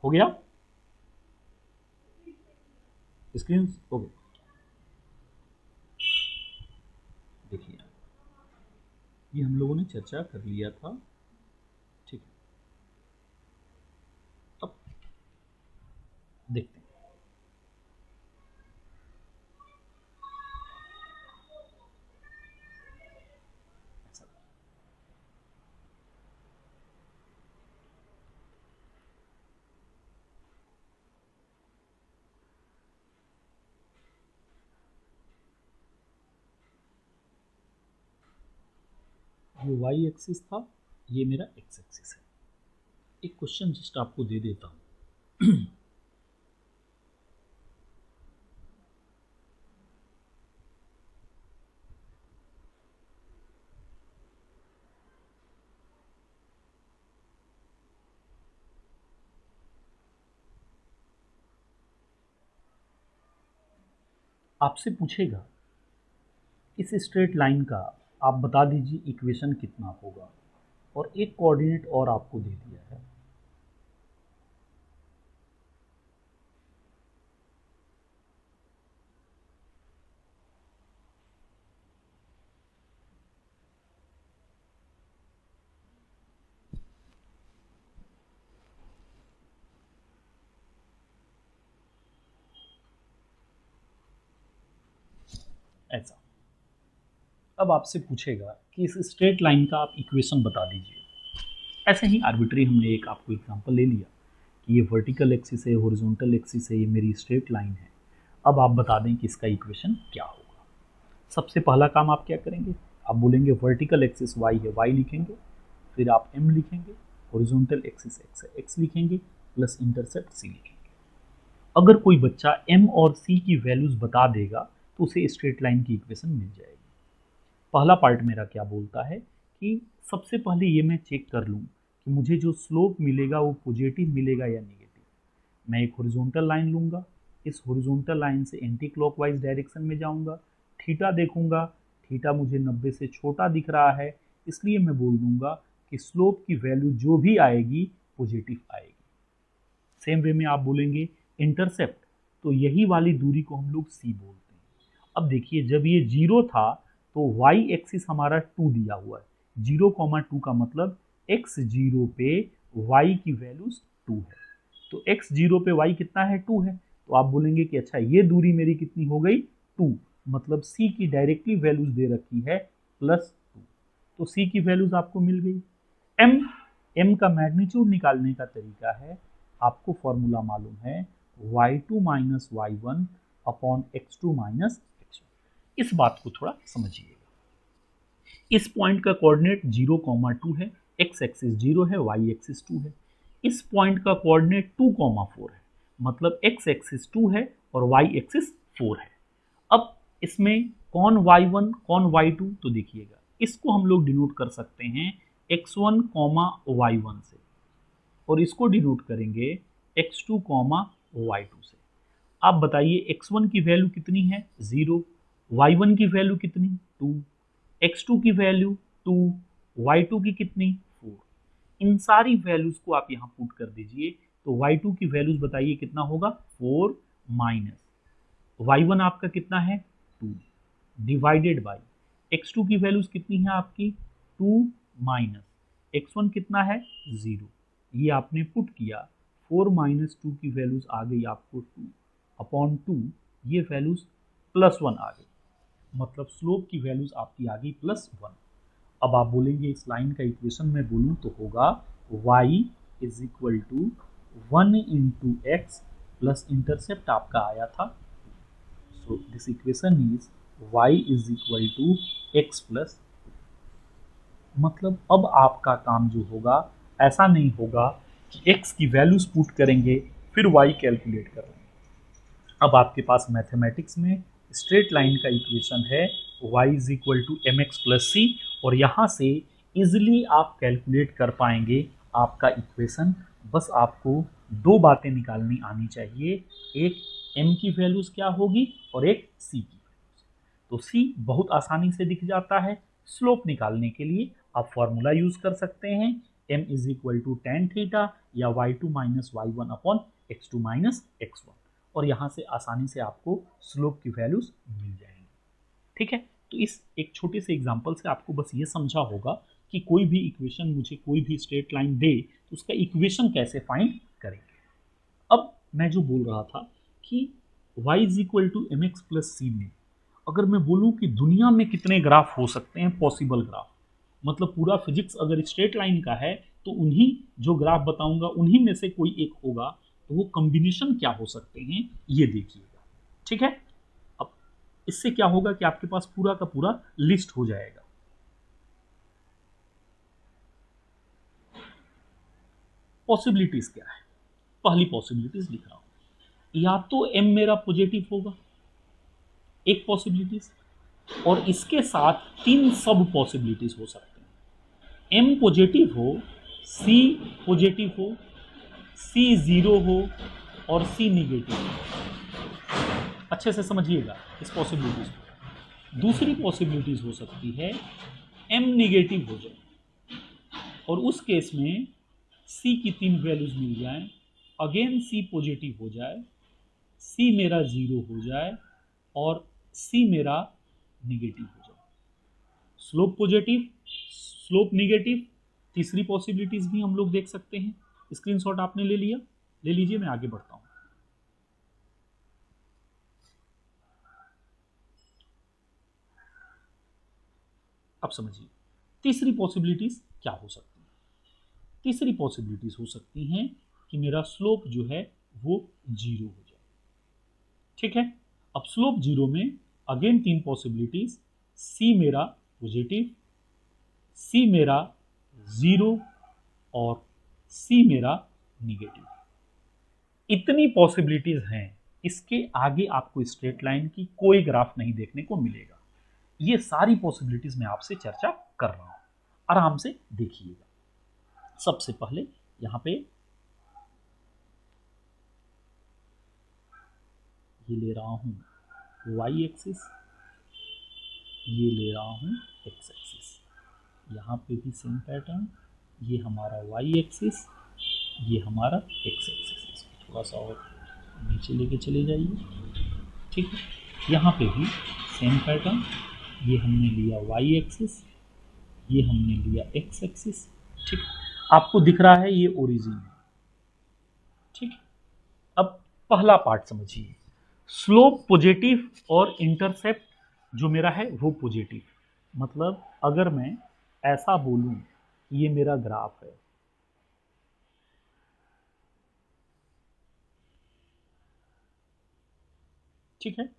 हो गया स्क्रीन, हो गया। देखिए, ये हम लोगों ने चर्चा कर लिया था, ठीक है। अब देखते हैं। ऐसा ये वाई एक्सिस था, ये मेरा एक्स एक्सिस है। एक क्वेश्चन जस्ट आपको दे देता हूं। आपसे पूछेगा इस स्ट्रेट लाइन का आप बता दीजिए इक्वेशन कितना होगा, और एक कोऑर्डिनेट और आपको दे दिया है। ऐसा, अब आपसे पूछेगा कि इस स्ट्रेट लाइन का आप इक्वेशन बता दीजिए। ऐसे ही आर्बिट्री हमने एक आपको एग्जांपल ले लिया कि ये वर्टिकल एक्सिस है, हॉरिजॉन्टल एक्सिस है, ये मेरी स्ट्रेट लाइन है। अब आप बता दें कि इसका इक्वेशन क्या होगा। सबसे पहला काम आप क्या करेंगे, आप बोलेंगे वर्टिकल एक्सिस y है, y लिखेंगे, फिर आप m लिखेंगे, हॉरिजॉन्टल एक्सिस x है, x लिखेंगे, प्लस इंटरसेप्ट c लिखेंगे। अगर कोई बच्चा m और c की वैल्यूज बता देगा तो उसे स्ट्रेट लाइन की इक्वेशन मिल जाएगी। पहला पार्ट मेरा क्या बोलता है कि सबसे पहले ये मैं चेक कर लूँ कि मुझे जो स्लोप मिलेगा वो पॉजिटिव मिलेगा या नेगेटिव। मैं एक हॉरिजॉन्टल लाइन लूँगा, इस हॉरिजॉन्टल लाइन से एंटी क्लॉकवाइज डायरेक्शन में जाऊँगा, थीटा देखूंगा, थीटा मुझे 90 से छोटा दिख रहा है, इसलिए मैं बोल दूंगा कि स्लोप की वैल्यू जो भी आएगी पॉजिटिव आएगी। सेम वे में आप बोलेंगे इंटरसेप्ट, तो यही वाली दूरी को हम लोग सी बोलते हैं। अब देखिए जब ये 0 था तो y एक्सिस हमारा 2 दिया हुआ है, 0,2 का मतलब x0 पे y की वैल्यूज 2 है, तो x0 पे y कितना है 2 है, तो आप बोलेंगे कि अच्छा ये दूरी मेरी कितनी हो गई 2, मतलब c की डायरेक्टली वैल्यूज दे रखी है +2, तो c की वैल्यूज आपको मिल गई। m का मैग्नीट्यूड निकालने का तरीका है, आपको फॉर्मूला मालूम है y2 minus y1 upon x2 minus x1। इस बात को थोड़ा समझिएगा। इस पॉइंट का कोऑर्डिनेट 0,2 है, x एक्सिस 0 है, y एक्सिस 2 है। इस पॉइंट का कोऑर्डिनेट 2,4 है, मतलब x एक्सिस 2 है और y एक्सिस 4 है। अब इसमें कौन y1 कौन y2, तो देखिएगा इसको हम लोग डिनोट कर सकते हैं x1, y1 से, और इसको डिनोट करेंगे x2, y2 से। आप बताइए x1 की वैल्यू कितनी है 0, y1 की वैल्यू कितनी 2, x2 की वैल्यू 2, y2 की कितनी 4। इन सारी वैल्यूज को आप यहाँ पुट कर दीजिए, तो y2 की वैल्यूज बताइए कितना होगा 4 माइनस y1 आपका कितना है 2 डिवाइडेड बाई x2 की वैल्यूज कितनी है आपकी 2 माइनस x1 कितना है 0, ये आपने पुट किया, 4 माइनस 2 की वैल्यूज आ गई आपको 2 अपॉन 2, ये वैल्यूज +1 आ गई, मतलब स्लोप की वैल्यूज आपकी आ गई +1। अब आप बोलेंगे इस लाइन का इक्वेशन में बोलूं तो होगा y is equal to 1 into x plus intercept आपका आया था, so this equation is y is equal to x plus, मतलब अब आपका काम जो होगा ऐसा नहीं होगा कि x की वैल्यूज पुट करेंगे फिर y कैलकुलेट कर लेंगे। अब आपके पास मैथमेटिक्स में स्ट्रेट लाइन का इक्वेशन है y is equal to M x plus c, और यहाँ से इजिली आप कैलकुलेट कर पाएंगे आपका इक्वेशन। बस आपको दो बातें निकालनी आनी चाहिए, एक m की वैल्यूज क्या होगी और एक c की वैल्यूज। तो c बहुत आसानी से दिख जाता है, स्लोप निकालने के लिए आप फॉर्मूला यूज कर सकते हैं m is equal to tan theta या y2 minus y1 upon x2 minus x1, और यहाँ से आसानी से आपको स्लोप की वैल्यूज मिल जाएंगी। ठीक है, तो इस एक छोटे से एग्जांपल से आपको बस ये समझा होगा कि कोई भी इक्वेशन मुझे कोई भी स्ट्रेट लाइन दे तो उसका इक्वेशन कैसे फाइंड करेंगे। अब मैं जो बोल रहा था कि y is equal to M x plus c में अगर मैं बोलूँ कि दुनिया में कितने ग्राफ हो सकते हैं पॉसिबल ग्राफ, मतलब पूरा फिजिक्स अगर स्ट्रेट लाइन का है तो उन्हीं जो ग्राफ बताऊंगा उन्हीं में से कोई एक होगा, तो वो कॉम्बिनेशन क्या हो सकते हैं ये देखिएगा। ठीक है, अब इससे क्या होगा कि आपके पास पूरा का पूरा लिस्ट हो जाएगा। पॉसिबिलिटीज क्या है, पहली पॉसिबिलिटीज लिख रहा हूं, या तो m मेरा पॉजिटिव होगा एक पॉसिबिलिटीज, और इसके साथ तीन सब पॉसिबिलिटीज हो सकते हैं, m पॉजिटिव हो, c पॉजिटिव हो, c जीरो हो और c निगेटिव हो। अच्छे से समझिएगा इस पॉसिबिलिटीज को। दूसरी पॉसिबिलिटीज हो सकती है m निगेटिव हो जाए और उस केस में c की तीन वैल्यूज मिल जाए, अगेन c पॉजिटिव हो जाए, c मेरा जीरो हो जाए और c मेरा निगेटिव हो जाए। स्लोप पॉजिटिव, स्लोप निगेटिव, तीसरी पॉसिबिलिटीज भी हम लोग देख सकते हैं। स्क्रीनशॉट आपने ले लिया, ले लीजिए, मैं आगे बढ़ता हूं। अब समझिए तीसरी पॉसिबिलिटीज क्या हो सकती है। तीसरी पॉसिबिलिटीज हो सकती हैं कि मेरा स्लोप जो है वो जीरो हो जाए। ठीक है, अब स्लोप जीरो में अगेन तीन पॉसिबिलिटीज, c मेरा पॉजिटिव, c मेरा जीरो और c मेरा निगेटिव। इतनी पॉसिबिलिटीज हैं, इसके आगे आपको स्ट्रेट लाइन की कोई ग्राफ नहीं देखने को मिलेगा। ये सारी पॉसिबिलिटीज मैं आपसे चर्चा कर रहा हूं, आराम से देखिएगा। सबसे पहले यहां पे ये ले रहा हूं y एक्सिस, ये ले रहा हूं x एक्सिस, यहां पे भी सेम पैटर्न, ये हमारा वाई एक्सिस, ये हमारा एक्स एक्सिस। इसको थोड़ा सा और नीचे लेके चले जाइए, ठीक है। यहाँ पे भी सेम पैटर्न, ये हमने लिया वाई एक्सिस, ये हमने लिया एक्स एक्सिस, ठीक। आपको दिख रहा है ये ओरिजिन है, ठीक। अब पहला पार्ट समझिए, स्लोप पॉजिटिव और इंटरसेप्ट जो मेरा है वो पॉजिटिव। मतलब अगर मैं ऐसा बोलूं ये मेरा ग्राफ है, ठीक है,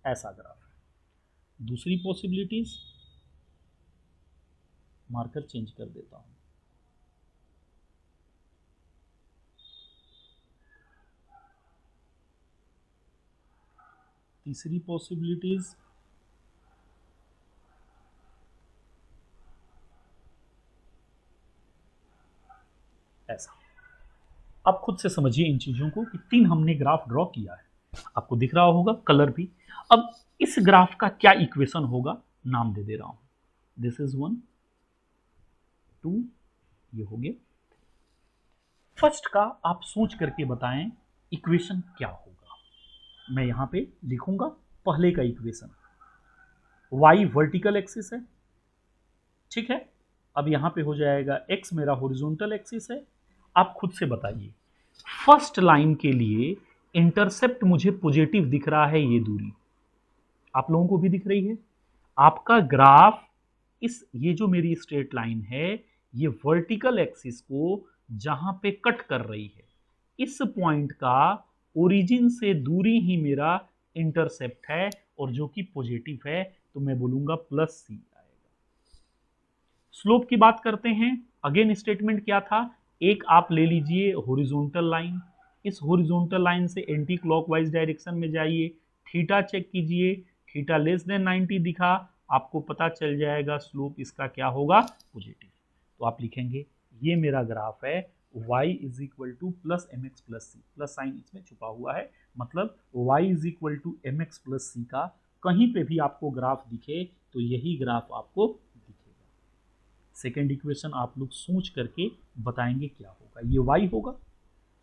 ऐसा ग्राफ है। दूसरी पॉसिबिलिटीज, मार्कर चेंज कर देता हूं, तीसरी पॉसिबिलिटीज ऐसा। आप खुद से समझिए इन चीजों को कि 3 हमने ग्राफ ड्रॉ किया है, आपको दिख रहा होगा कलर भी। अब इस ग्राफ का क्या इक्वेशन होगा, नाम दे रहा हूं, दिस इज 1 2, ये हो गया। फर्स्ट का आप सोच करके बताएं इक्वेशन क्या होगा। मैं यहां पे लिखूंगा पहले का इक्वेशन, y वर्टिकल एक्सिस है, ठीक है। अब यहां पे हो जाएगा x मेरा हॉरिजॉन्टल एक्सिस है। आप खुद से बताइए, फर्स्ट लाइन के लिए इंटरसेप्ट मुझे पॉजिटिव दिख रहा है, ये दूरी आप लोगों को भी दिख रही है। आपका ग्राफ ये जो मेरी स्ट्रेट लाइन है, ये वर्टिकल एक्सिस को जहां पे कट कर रही है, इस पॉइंट का ओरिजिन से दूरी ही मेरा इंटरसेप्ट है, और जो कि पॉजिटिव है, तो मैं बोलूंगा प्लस सी आएगा। स्लोप की बात करते हैं, अगेन स्टेटमेंट क्या था, एक आप ले लीजिए हॉरिजॉन्टल लाइन, इस हॉरिजॉन्टल लाइन से एंटी क्लॉकवाइज डायरेक्शन में जाइए, थीटा चेक कीजिए, थीटा लेस देन 90 दिखा, आपको पता चल जाएगा स्लोप इसका क्या होगा, पॉजिटिव। तो आप लिखेंगे ये मेरा ग्राफ है y is equal to plus m x plus c, plus sign इसमें छुपा हुआ है, मतलब y is equal to M x plus c का कहीं पे भी आपको ग्राफ दिखे तो यही ग्राफ आपको दिखेगा। सेकेंड इक्वेशन आप लोग सोच करके बताएंगे क्या होगा, ये y होगा।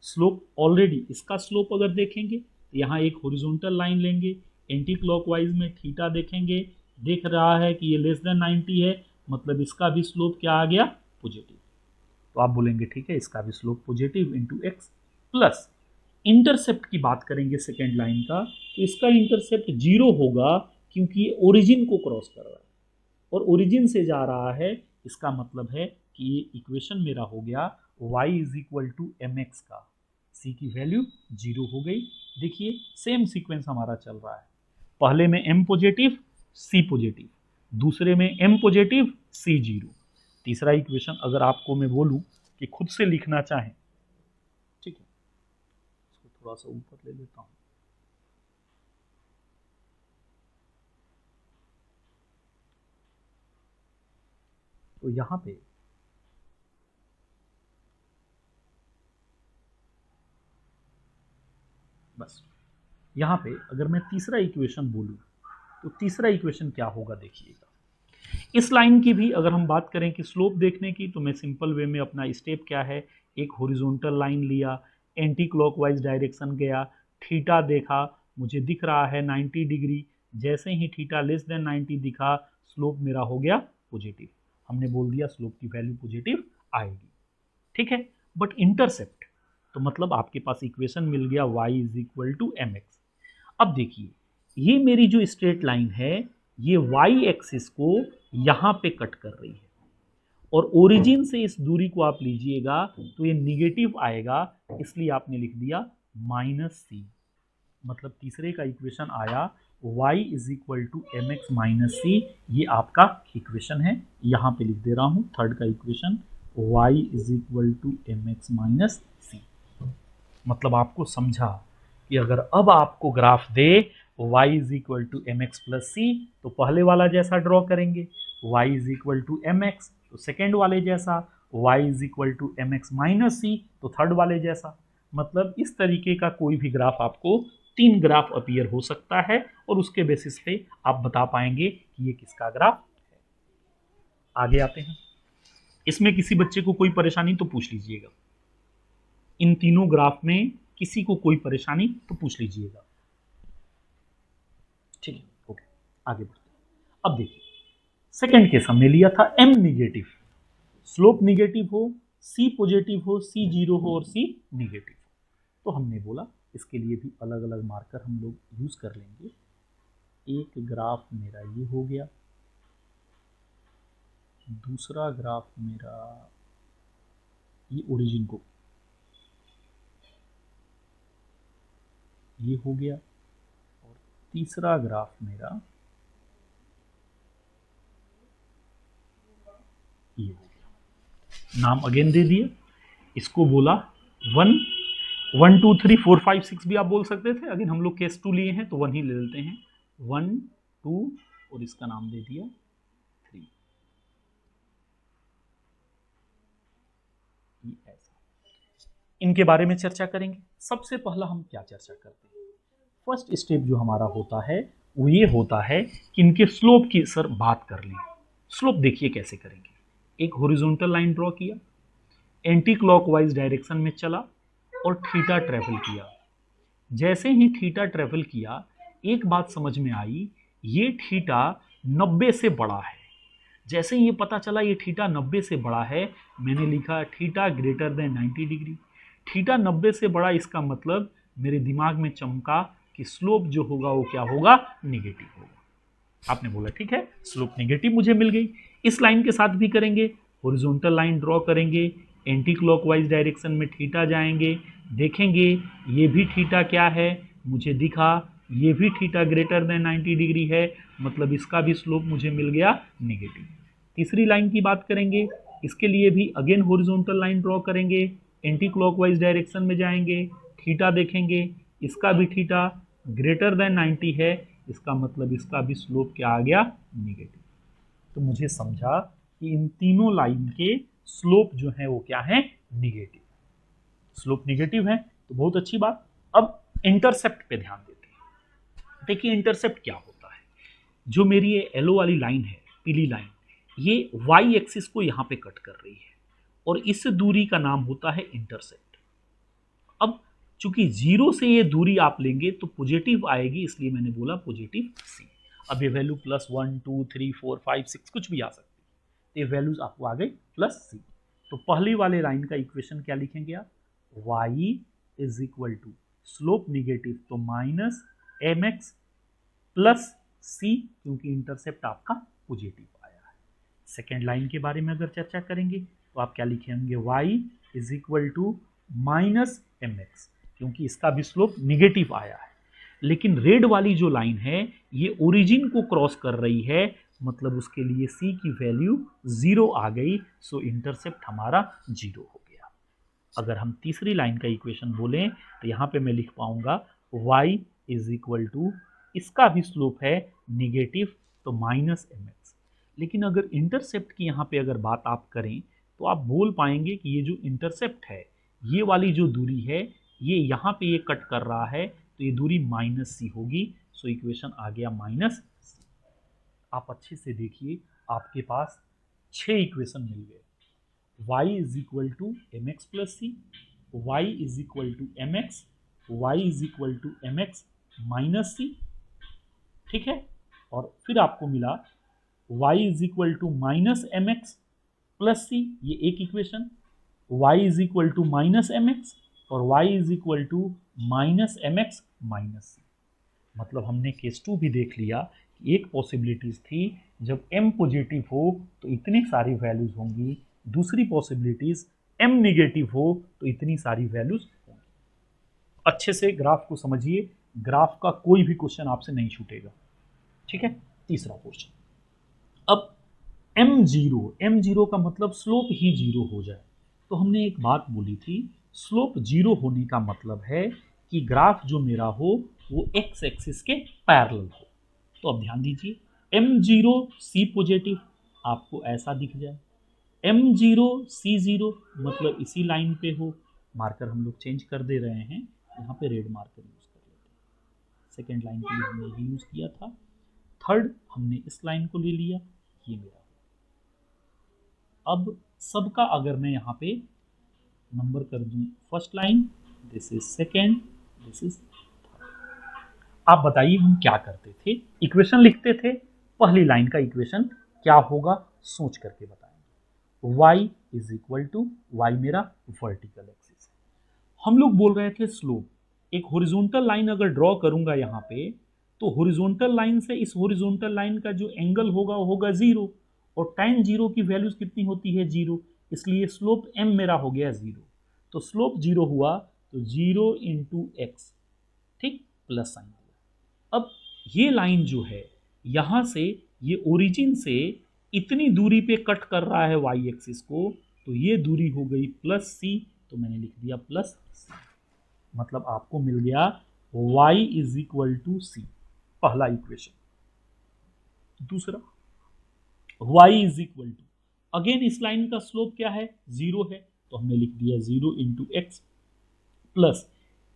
स्लोप ऑलरेडी इसका स्लोप अगर देखेंगे तो यहाँ एक हॉरिजॉन्टल लाइन लेंगे, एंटी क्लॉकवाइज में थीटा देखेंगे, देख रहा है कि ये लेस देन 90 है, मतलब इसका भी स्लोप क्या आ गया, पॉजिटिव। तो आप बोलेंगे ठीक है, इसका भी slope positive into x. Plus intercept की बात करेंगे सेकेंड लाइन का, तो इसका इंटरसेप्ट 0 होगा, क्योंकि ये ओरिजिन को क्रॉस कर रहा है और ओरिजिन से जा रहा है। इसका मतलब है कि ये इक्वेशन मेरा हो गया y is equal to M x का, c की वैल्यू 0 हो गई। देखिए सेम सीक्वेंस हमारा चल रहा है, पहले में m पॉजिटिव c पॉजिटिव, दूसरे में m पॉजिटिव c 0। तीसरा इक्वेशन अगर आपको मैं बोलूं कि खुद से लिखना चाहें, ठीक है, इसको थोड़ा सा ऊपर ले लेता हूं, तो यहां पे बस यहां पे अगर मैं तीसरा इक्वेशन बोलूं तो तीसरा इक्वेशन क्या होगा, देखिएगा। इस लाइन की भी अगर हम बात करें कि स्लोप देखने की, तो मैं सिंपल वे में अपना स्टेप क्या है, एक हॉरिजॉन्टल लाइन लिया, एंटी क्लॉकवाइज डायरेक्शन गया, थीटा देखा, मुझे दिख रहा है 90 डिग्री, जैसे ही थीटा लेस देन 90 दिखा, स्लोप मेरा हो गया पॉजिटिव। हमने बोल दिया स्लोप की वैल्यू पॉजिटिव आएगी, ठीक है। बट इंटरसेप्ट, तो मतलब आपके पास इक्वेशन मिल गया y is equal to M x. अब देखिए ये मेरी जो स्ट्रेट लाइन है, ये y एक्सिस को यहां पे कट कर रही है, और ओरिजिन से इस दूरी को आप लीजिएगा तो ये निगेटिव आएगा, इसलिए आपने लिख दिया माइनस सी। मतलब तीसरे का इक्वेशन आया y is equal to M x minus c, ये आपका इक्वेशन है। यहां पे लिख दे रहा हूं थर्ड का equation, y is equal to M x minus c. मतलब आपको समझा कि अगर अब आपको ग्राफ दे y is equal to M x plus c, तो पहले वाला जैसा ड्रॉ करेंगे, y is equal to M x तो सेकेंड वाले जैसा, y is equal to M x minus c तो थर्ड वाले जैसा। मतलब इस तरीके का कोई भी ग्राफ आपको 3 ग्राफ अपीयर हो सकता है, और उसके बेसिस पे आप बता पाएंगे कि ये किसका ग्राफ है। आगे आते हैं, इसमें किसी बच्चे को कोई परेशानी तो पूछ लीजिएगा, इन तीनों ग्राफ में किसी को कोई परेशानी तो पूछ लीजिएगा। ठीक है, ओके, आगे बढ़ते हैं। अब देखिए सेकंड केस हमने लिया था एम निगेटिव, स्लोप निगेटिव हो, सी पॉजिटिव हो, सी जीरो हो और सी निगेटिव हो। तो हमने बोला इसके लिए भी अलग अलग मार्कर हम लोग यूज कर लेंगे। एक ग्राफ मेरा ये हो गया, दूसरा ग्राफ मेरा ये ओरिजिन को ये हो गया, और तीसरा ग्राफ मेरा ये हो गया। नाम अगेन दे दिया, इसको बोला 1 1 2 3 4 5 6 भी आप बोल सकते थे, अगेन हम लोग केस 2 लिए हैं तो 1 ही ले लेते हैं। 1 2 और इसका नाम दे दिया 3। ये ऐसा, इनके बारे में चर्चा करेंगे। सबसे पहला हम क्या चर्चा करते हैं, फर्स्ट स्टेप जो हमारा होता है वो ये होता है कि इनके स्लोप की सर बात कर लें। स्लोप देखिए कैसे करेंगे, एक हॉरिजॉन्टल लाइन ड्रॉ किया, एंटी क्लॉकवाइज डायरेक्शन में चला और थीटा ट्रेवल किया। जैसे ही थीटा ट्रेवल किया एक बात समझ में आई, ये थीटा 90 से बड़ा है। जैसे ही ये पता चला ये थीटा 90 से बड़ा है, मैंने लिखा theta greater than 90 degree. Theta 90 से बड़ा, इसका मतलब मेरे दिमाग में चमका कि स्लोप जो होगा वो क्या होगा, निगेटिव होगा। आपने बोला ठीक है, स्लोप निगेटिव मुझे मिल गई। इस लाइन के साथ भी करेंगे, हॉरिजॉन्टल लाइन ड्रॉ करेंगे, एंटी क्लॉकवाइज डायरेक्शन में थीटा जाएंगे, देखेंगे ये भी थीटा क्या है, मुझे दिखा ये भी थीटा ग्रेटर देन 90 डिग्री है, मतलब इसका भी स्लोप मुझे मिल गया निगेटिव। तीसरी लाइन की बात करेंगे, इसके लिए भी अगेन हॉरिजॉन्टल लाइन ड्रॉ करेंगे, एंटी क्लॉकवाइज डायरेक्शन में जाएंगे, थीटा देखेंगे, इसका भी थीटा ग्रेटर देन 90 है, इसका मतलब इसका भी स्लोप क्या आ गया, निगेटिव। तो मुझे समझा कि इन तीनों लाइन के स्लोप जो है वो क्या है, निगेटिव। स्लोप निगेटिव है तो बहुत अच्छी बात। अब इंटरसेप्ट पे ध्यान देते हैं। देखिए इंटरसेप्ट क्या होता है, जो मेरी ये येलो वाली लाइन है, पीली लाइन, ये वाई एक्सिस को यहाँ पे कट कर रही है और इस दूरी का नाम होता है इंटरसेप्ट। अब चूंकि जीरो से ये दूरी आप लेंगे तो पॉजिटिव आएगी, इसलिए मैंने बोला पॉजिटिव सी। अब ये वैल्यू +1 2 3 4 5 6 कुछ भी आ सकती है, तो ये वैल्यूज आपको आ गई +c। तो पहली वाले लाइन का इक्वेशन क्या लिखेंगे आप, y is equal to slope negative तो -mx प्लस c, क्योंकि इंटरसेप्ट आपका पॉजिटिव आया है। सेकेंड लाइन के बारे में अगर चर्चा करेंगे तो आप क्या लिखेंगे, y is equal to -mx, क्योंकि इसका भी स्लोप निगेटिव आया है। लेकिन रेड वाली जो लाइन है ये ओरिजिन को क्रॉस कर रही है, मतलब उसके लिए c की वैल्यू 0 आ गई, सो इंटरसेप्ट हमारा 0 हो गया। अगर हम तीसरी लाइन का इक्वेशन बोलें तो यहाँ पे मैं लिख पाऊंगा y इज इक्वल टू, इसका भी स्लोप है निगेटिव तो -mx। लेकिन अगर इंटरसेप्ट की यहाँ पे अगर बात आप करें तो आप बोल पाएंगे कि ये जो इंटरसेप्ट है, ये वाली जो दूरी है, ये यहाँ पे ये कट कर रहा है तो ये दूरी -c होगी, सो इक्वेशन आ गया -c। आप अच्छे से देखिए, आपके पास 6 इक्वेशन मिल गए। y is equal to mx plus c, y is equal to mx, y is equal to mx minus c, ठीक है। और फिर आपको मिला y is equal to -mx plus c, ये एक equation, y is equal to -mx और y is equal to -mx minus c. मतलब हमने केस 2 भी देख लिया कि एक पॉसिबिलिटीज थी जब m पॉजिटिव हो तो इतनी सारी वैल्यूज होंगी, दूसरी पॉसिबिलिटीज m निगेटिव हो तो इतनी सारी वैल्यूज होंगी। अच्छे से ग्राफ को समझिए, ग्राफ का कोई भी क्वेश्चन आपसे नहीं छूटेगा, ठीक है। तीसरा क्वेश्चन, अब m0 का मतलब स्लोप ही 0 हो जाए। तो हमने एक बात बोली थी, स्लोप 0 होने का मतलब है कि ग्राफ जो मेरा हो वो x एक्सिस के पैरेलल हो। तो अब ध्यान दीजिए, m0 c पॉजिटिव आपको ऐसा दिख जाए, m0 c0 मतलब इसी लाइन पे हो। मार्कर हम लोग चेंज कर दे रहे हैं, यहाँ पे रेड मार्कर यूज कर लेते हैं। सेकेंड लाइन के लिए हमने ये यूज किया था, थर्ड हमने इस लाइन को ले लिया, ये मेरा। अब सबका अगर मैं यहाँ पे नंबर कर दूं, first line, this is second, this is, आप बताइए हम क्या करते थे? इक्वेशन लिखते थे, पहली लाइन का इक्वेशन क्या होगा सोच करके बताएंगे। y is equal to, y मेरा वर्टिकल एक्सिस है, हम लोग बोल रहे थे स्लोप, एक हॉरिजॉन्टल लाइन अगर ड्रॉ करूंगा यहाँ पे, तो हॉरिजॉन्टल लाइन से इस हॉरिजॉन्टल लाइन का जो एंगल होगा वो होगा 0, और tan 0 की वैल्यूज कितनी होती है 0, इसलिए स्लोप m मेरा हो गया 0, तो स्लोप 0 हुआ तो 0 इंटू एक्स, ठीक, प्लस साइन दिया। अब ये लाइन जो है यहां से ये ओरिजिन से इतनी दूरी पे कट कर रहा है वाई एक्सिस को, तो ये दूरी हो गई प्लस सी, तो मैंने लिख दिया प्लस सी, मतलब आपको मिल गया y is equal to c, पहला इक्वेशन। दूसरा y is equal to, again इस लाइन का स्लोप क्या है 0 है, तो हमने लिख दिया 0 इंटू एक्स, प्लस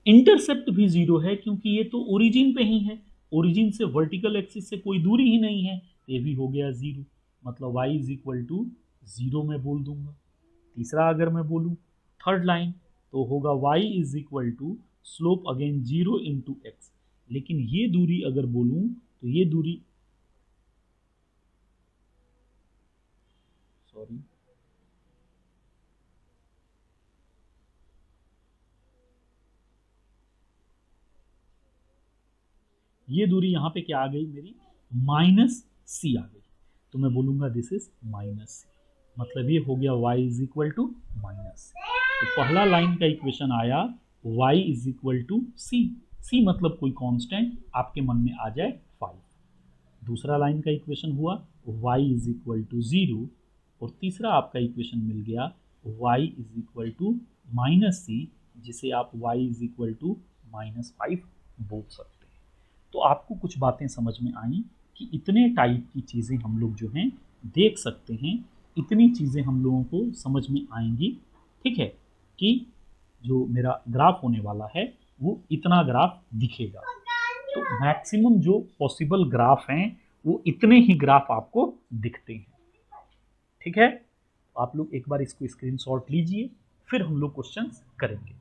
इंटरसेप्ट भी 0 है क्योंकि ये तो ओरिजिन पे ही है, ओरिजिन से वर्टिकल एक्सिस से कोई दूरी ही नहीं है, ये भी हो गया 0, मतलब y इज इक्वल टू 0 में बोल दूंगा। तीसरा अगर मैं बोलूं, थर्ड लाइन, तो होगा y is equal to slope again 0 into x, लेकिन ये दूरी अगर बोलूं तो ये दूरी, सॉरी, ये दूरी यहां पे क्या आ गई मेरी, माइनस सी आ गई, तो मैं बोलूंगा दिस इज माइनस सी, मतलब ये हो गया y is equal to minus, तो पहला लाइन का इक्वेशन आया y is equal to c, c मतलब कोई कांस्टेंट आपके मन में आ जाए 5। दूसरा लाइन का इक्वेशन हुआ y इज इक्वल टू 0, और तीसरा आपका इक्वेशन मिल गया y is equal to minus c, जिसे आप y is equal to minus 5 बोल सकते हैं। तो आपको कुछ बातें समझ में आई कि इतने टाइप की चीज़ें हम लोग जो हैं देख सकते हैं, इतनी चीज़ें हम लोगों को समझ में आएंगी, ठीक है, कि जो मेरा ग्राफ होने वाला है वो इतना ग्राफ दिखेगा, तो मैक्सिमम जो पॉसिबल ग्राफ हैं वो इतने ही ग्राफ आपको दिखते हैं, ठीक है। आप लोग एक बार इसको स्क्रीनशॉट लीजिए, फिर हम लोग क्वेश्चंस करेंगे।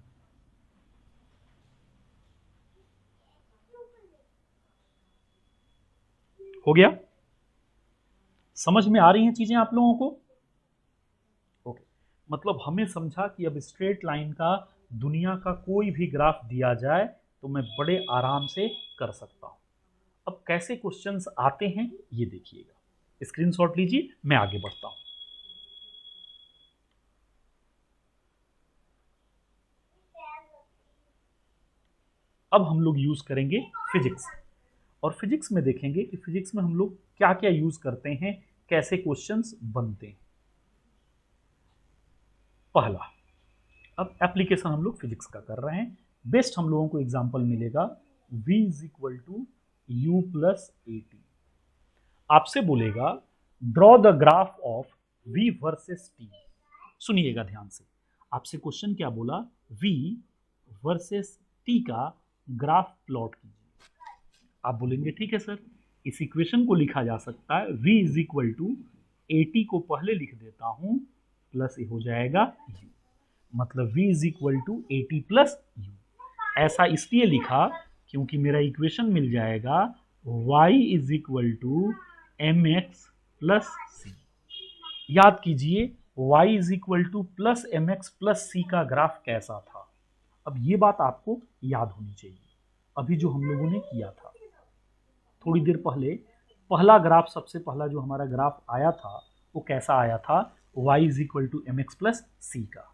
हो गया, समझ में आ रही हैं चीजें आप लोगों को? ओके, मतलब हमें समझा कि अब स्ट्रेट लाइन का दुनिया का कोई भी ग्राफ दिया जाए तो मैं बड़े आराम से कर सकता हूं। अब कैसे क्वेश्चंस आते हैं ये देखिएगा, स्क्रीनशॉट लीजिए, मैं आगे बढ़ता हूं। अब हम लोग यूज करेंगे फिजिक्स, और फिजिक्स में देखेंगे कि फिजिक्स में हम लोग क्या क्या यूज करते हैं, कैसे क्वेश्चंस बनते हैं। पहला, अब एप्लीकेशन हम लोग फिजिक्स का कर रहे हैं, बेस्ट हम लोगों को एग्जांपल मिलेगा v is equal to u plus a t. आपसे बोलेगा draw the graph of v versus t, सुनिएगा ध्यान से, आपसे क्वेश्चन क्या बोला, v वर्सेस t का ग्राफ प्लॉट कीजिए। आप बोलेंगे ठीक है सर, इस इक्वेशन को लिखा जा सकता है v is equal to a t को पहले लिख देता हूं, प्लस ये हो जाएगा u, मतलब v is equal to a t plus u. ऐसा इसलिए लिखा क्योंकि मेरा इक्वेशन मिल जाएगा y is equal to M x plus c. याद कीजिए y is equal to plus m x plus c का ग्राफ कैसा था, अब ये बात आपको याद होनी चाहिए। अभी जो हम लोगों ने किया था थोड़ी देर पहले, पहला ग्राफ, सबसे पहला जो हमारा ग्राफ आया था वो कैसा आया था, y is equal to M x plus c का।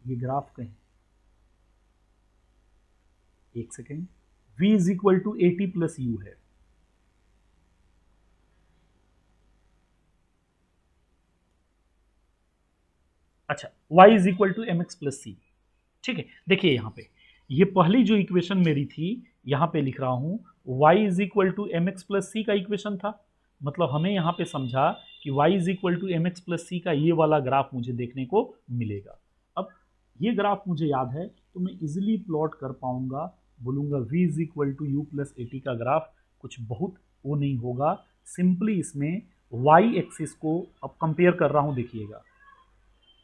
ये ग्राफ कहीं, एक second, v is equal to a t plus u है, अच्छा y is equal to M x plus c, ठीक है। देखिए यहाँ पे ये पहली जो इक्वेशन मेरी थी यहाँ पे लिख रहा हूँ y is equal to M x plus c का इक्वेशन था, मतलब हमें यहाँ पे समझा कि y is equal to M x plus c का ये वाला ग्राफ मुझे देखने को मिलेगा। अब ये ग्राफ मुझे याद है तो मैं इजिली प्लॉट कर पाऊंगा, बोलूँगा v is equal to u plus a t का ग्राफ कुछ बहुत वो नहीं होगा, सिंपली इसमें y एक्सिस को अब कंपेयर कर रहा हूँ, देखिएगा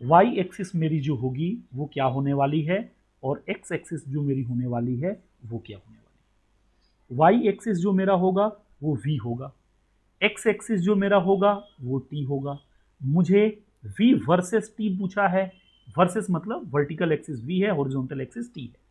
वाई एक्सिस मेरी जो होगी वो क्या होने वाली है, और एक्स एक्सिस जो मेरी होने वाली है वो क्या होने वाली है। वाई एक्सिस जो मेरा होगा वो वी होगा, एक्स एक्सिस जो मेरा होगा वो टी होगा। मुझे वी वर्सेस टी पूछा है, वर्सेस मतलब वर्टिकल एक्सिस वी है, हॉरिजॉन्टल एक्सिस टी है।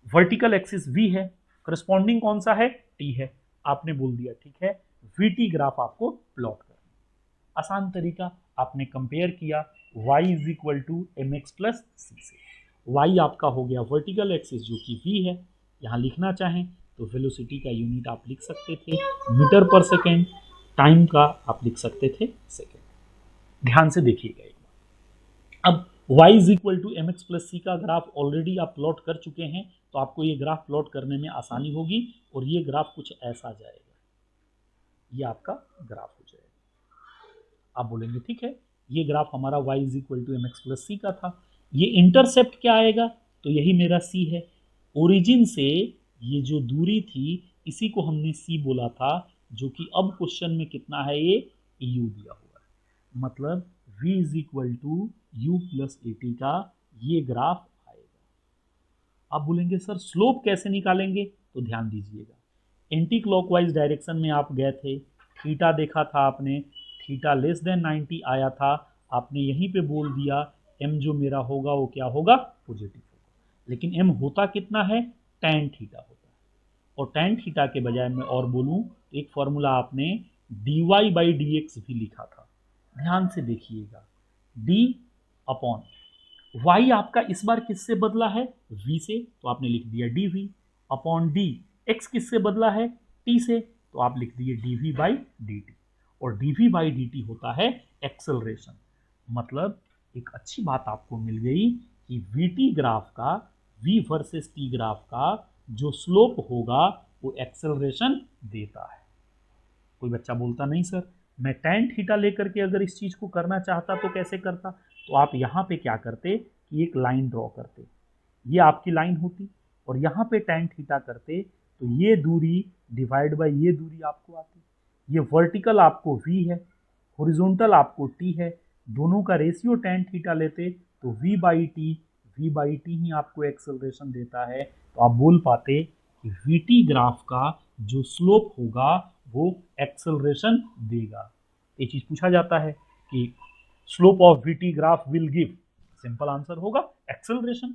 वर्टिकल एक्सिस वी है, करस्पॉन्डिंग कौन सा है, टी है। आपने बोल दिया ठीक है, वी टी ग्राफ आपको प्लॉट करना। आसान तरीका, आपने कंपेयर किया y is equal to M x plus सी से। y आपका हो गया वर्टिकल एक्सिस जो कि v है। यहाँ लिखना चाहें तो वेलोसिटी का यूनिट आप लिख सकते थे मीटर पर सेकेंड, टाइम का आप लिख सकते थे सेकेंड। ध्यान से देखिएगा एक बार। अब y is equal to M x plus c का ग्राफ ऑलरेडी आप प्लॉट कर चुके हैं, तो आपको ये ग्राफ प्लॉट करने में आसानी होगी, और ये ग्राफ कुछ ऐसा जाएगा, ये आपका ग्राफ हो जाएगा। आप बोलेंगे ठीक है, ये ग्राफ हमारा y is equal to M x plus c का था, ये इंटरसेप्ट क्या आएगा, तो यही मेरा c है। ओरिजिन से ये जो दूरी थी इसी को हमने c बोला था, जो कि अब क्वेश्चन में कितना है, ये u दिया हुआ है। मतलब v is equal to u plus a t का ये ग्राफ आएगा। आप बोलेंगे सर स्लोप कैसे निकालेंगे, तो ध्यान दीजिएगा, एंटी क्लॉकवाइज डायरेक्शन में आप गए थे, थीटा देखा था आपने, थीटा लेस देन 90 आया था, आपने यहीं पे बोल दिया m जो मेरा होगा वो क्या होगा, पॉजिटिव होगा। लेकिन m होता कितना है, tan थीटा होता है, और tan थीटा के बजाय मैं और बोलूं तो एक फॉर्मूला आपने dy बाई डी एक्स भी लिखा था। ध्यान से देखिएगा, d अपॉन y आपका इस बार किससे बदला है, v से, तो आपने लिख दिया dv अपॉन d। x किससे बदला है, t से, तो आप लिख दिए dv बाई dt, और dv बाई dt होता है एक्सेलरेशन। मतलब एक अच्छी बात आपको मिल गई कि vt ग्राफ का v वर्सेस t ग्राफ का जो स्लोप होगा वो एक्सेलरेशन देता है। कोई बच्चा बोलता नहीं सर मैं tan थीटा लेकर के अगर इस चीज को करना चाहता तो कैसे करता, तो आप यहाँ पे क्या करते कि एक लाइन ड्रॉ करते, ये आपकी लाइन होती, और यहाँ पे tan थीटा करते, तो ये दूरी डिवाइड बाय ये दूरी आपको आती। ये वर्टिकल आपको v है, हॉरिजॉन्टल आपको t है, दोनों का रेशियो tan थीटा लेते तो v बाई टी ही आपको एक्सेलरेशन देता है। तो आप बोल पाते कि vt ग्राफ का जो स्लोप होगा वो एक्सेलरेशन देगा। ये चीज पूछा जाता है कि slope of vt graph will give, simple answer होगा acceleration.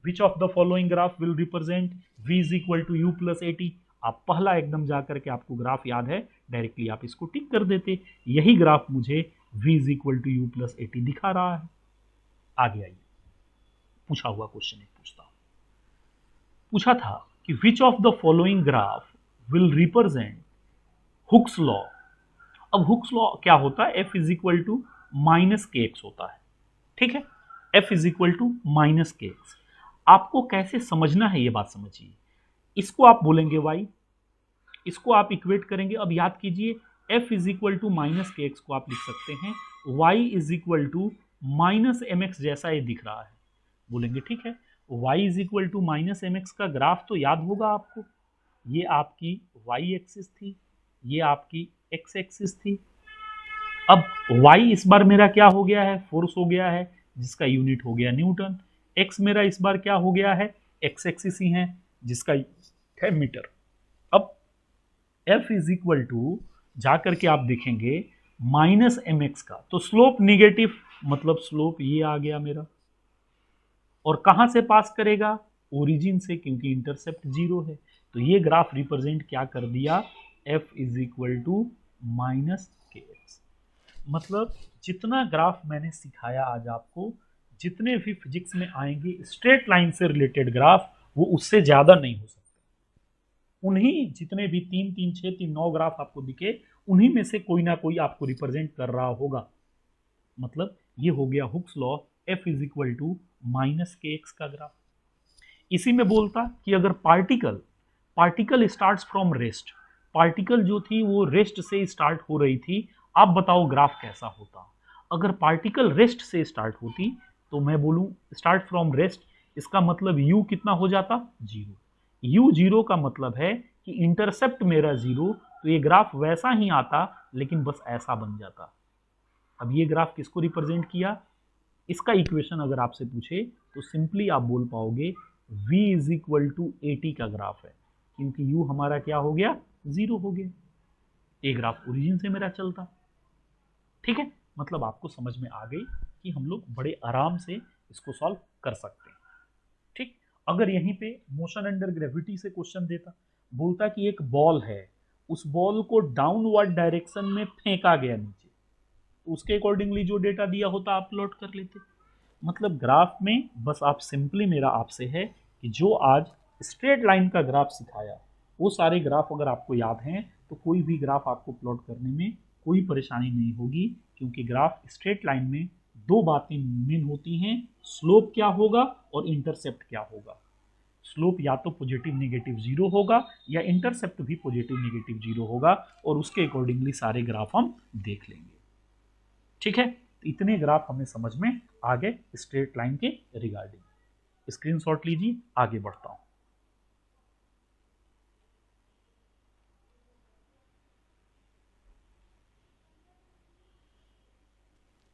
Which of the following graph will represent v is equal to u plus a t. आप पहला एकदम जा करके आपको ग्राफ याद है, डायरेक्टली आप इसको टिक कर देते, यही ग्राफ मुझे v is equal to u plus a t दिखा रहा है। आगे आइए, पूछा हुआ क्वेश्चन एक पूछता हूं। पूछा था कि which of the following graph will represent Hooke's law. अब हुक्स लॉ क्या होता है, f is equal to minus k x होता है, ठीक है, f is equal to minus k x. आपको कैसे समझना है ये बात समझिए, इसको आप बोलेंगे y, इसको आप इक्वेट करेंगे। अब याद कीजिए f is equal to minus k x को आप लिख सकते हैं y is equal to minus m x, जैसा ये दिख रहा है। बोलेंगे ठीक है, y is equal to minus m x का ग्राफ तो याद होगा आपको, ये आपकी y एक्सिस थी, ये आपकी x एक्सिस थी। अब y इस बार मेरा क्या हो गया है, फोर्स हो गया है, जिसका यूनिट हो गया न्यूटन। x मेरा इस बार क्या हो गया है, x एक्सिस ही है, जिसका है मीटर। अब f इज इक्वल टू जाकर के आप देखेंगे माइनस एम एक्स का, तो स्लोप निगेटिव, मतलब स्लोप ये आ गया मेरा, और कहां से पास करेगा, ओरिजिन से, क्योंकि इंटरसेप्ट जीरो है। तो ये ग्राफ रिप्रेजेंट क्या कर दिया, f is equal to minus k x. मतलब जितना ग्राफ मैंने सिखाया आज आपको, जितने भी फिजिक्स में आएंगे स्ट्रेट लाइन से रिलेटेड ग्राफ, वो उससे ज्यादा नहीं हो सकते। उन्हीं जितने भी 3 3 6 3 9 ग्राफ आपको दिखे, उन्हीं में से कोई ना कोई आपको रिप्रेजेंट कर रहा होगा। मतलब ये हो गया Hooke's law, f is equal to minus k x का ग्राफ। इसी में बोलता कि अगर particle starts from rest, particle जो थी वो रेस्ट से स्टार्ट हो रही थी, आप बताओ ग्राफ कैसा होता। अगर पार्टिकल रेस्ट से स्टार्ट होती तो मैं बोलूं स्टार्ट फ्रॉम रेस्ट, इसका मतलब u कितना हो जाता, जीरो। u जीरो का मतलब है कि इंटरसेप्ट मेरा जीरो, तो ये ग्राफ वैसा ही आता, लेकिन बस ऐसा बन जाता। अब ये ग्राफ किसको रिप्रेजेंट किया, इसका इक्वेशन अगर आपसे पूछे तो सिंपली आप बोल पाओगे v is equal to AT का ग्राफ है, क्योंकि u हमारा क्या हो गया, 0 हो गया। ये ग्राफ ओरिजिन से मेरा चलता। ठीक है, मतलब आपको समझ में आ गई कि हम लोग बड़े आराम से इसको सॉल्व कर सकते हैं। ठीक, अगर यहीं पे मोशन अंडर ग्रेविटी से क्वेश्चन देता, बोलता कि एक बॉल है, उस बॉल को डाउनवर्ड डायरेक्शन में फेंका गया नीचे, तो उसके अकॉर्डिंगली जो डेटा दिया होता आप प्लॉट कर लेते। मतलब ग्राफ में बस आप सिंपली, मेरा आपसे है कि जो आज स्ट्रेट लाइन का ग्राफ सिखाया वो सारे ग्राफ अगर आपको याद हैं तो कोई भी ग्राफ आपको प्लॉट करने में कोई परेशानी नहीं होगी, क्योंकि ग्राफ स्ट्रेट लाइन में दो बातें मेन होती हैं, स्लोप क्या होगा और इंटरसेप्ट क्या होगा। स्लोप या तो पॉजिटिव नेगेटिव 0 होगा या इंटरसेप्ट भी पॉजिटिव नेगेटिव 0 होगा, और उसके अकॉर्डिंगली सारे ग्राफ हम देख लेंगे। ठीक है, तो इतने ग्राफ हमें समझ में आ गए स्ट्रेट लाइन के रिगार्डिंग। स्क्रीनशॉट लीजिए, आगे बढ़ता हूं।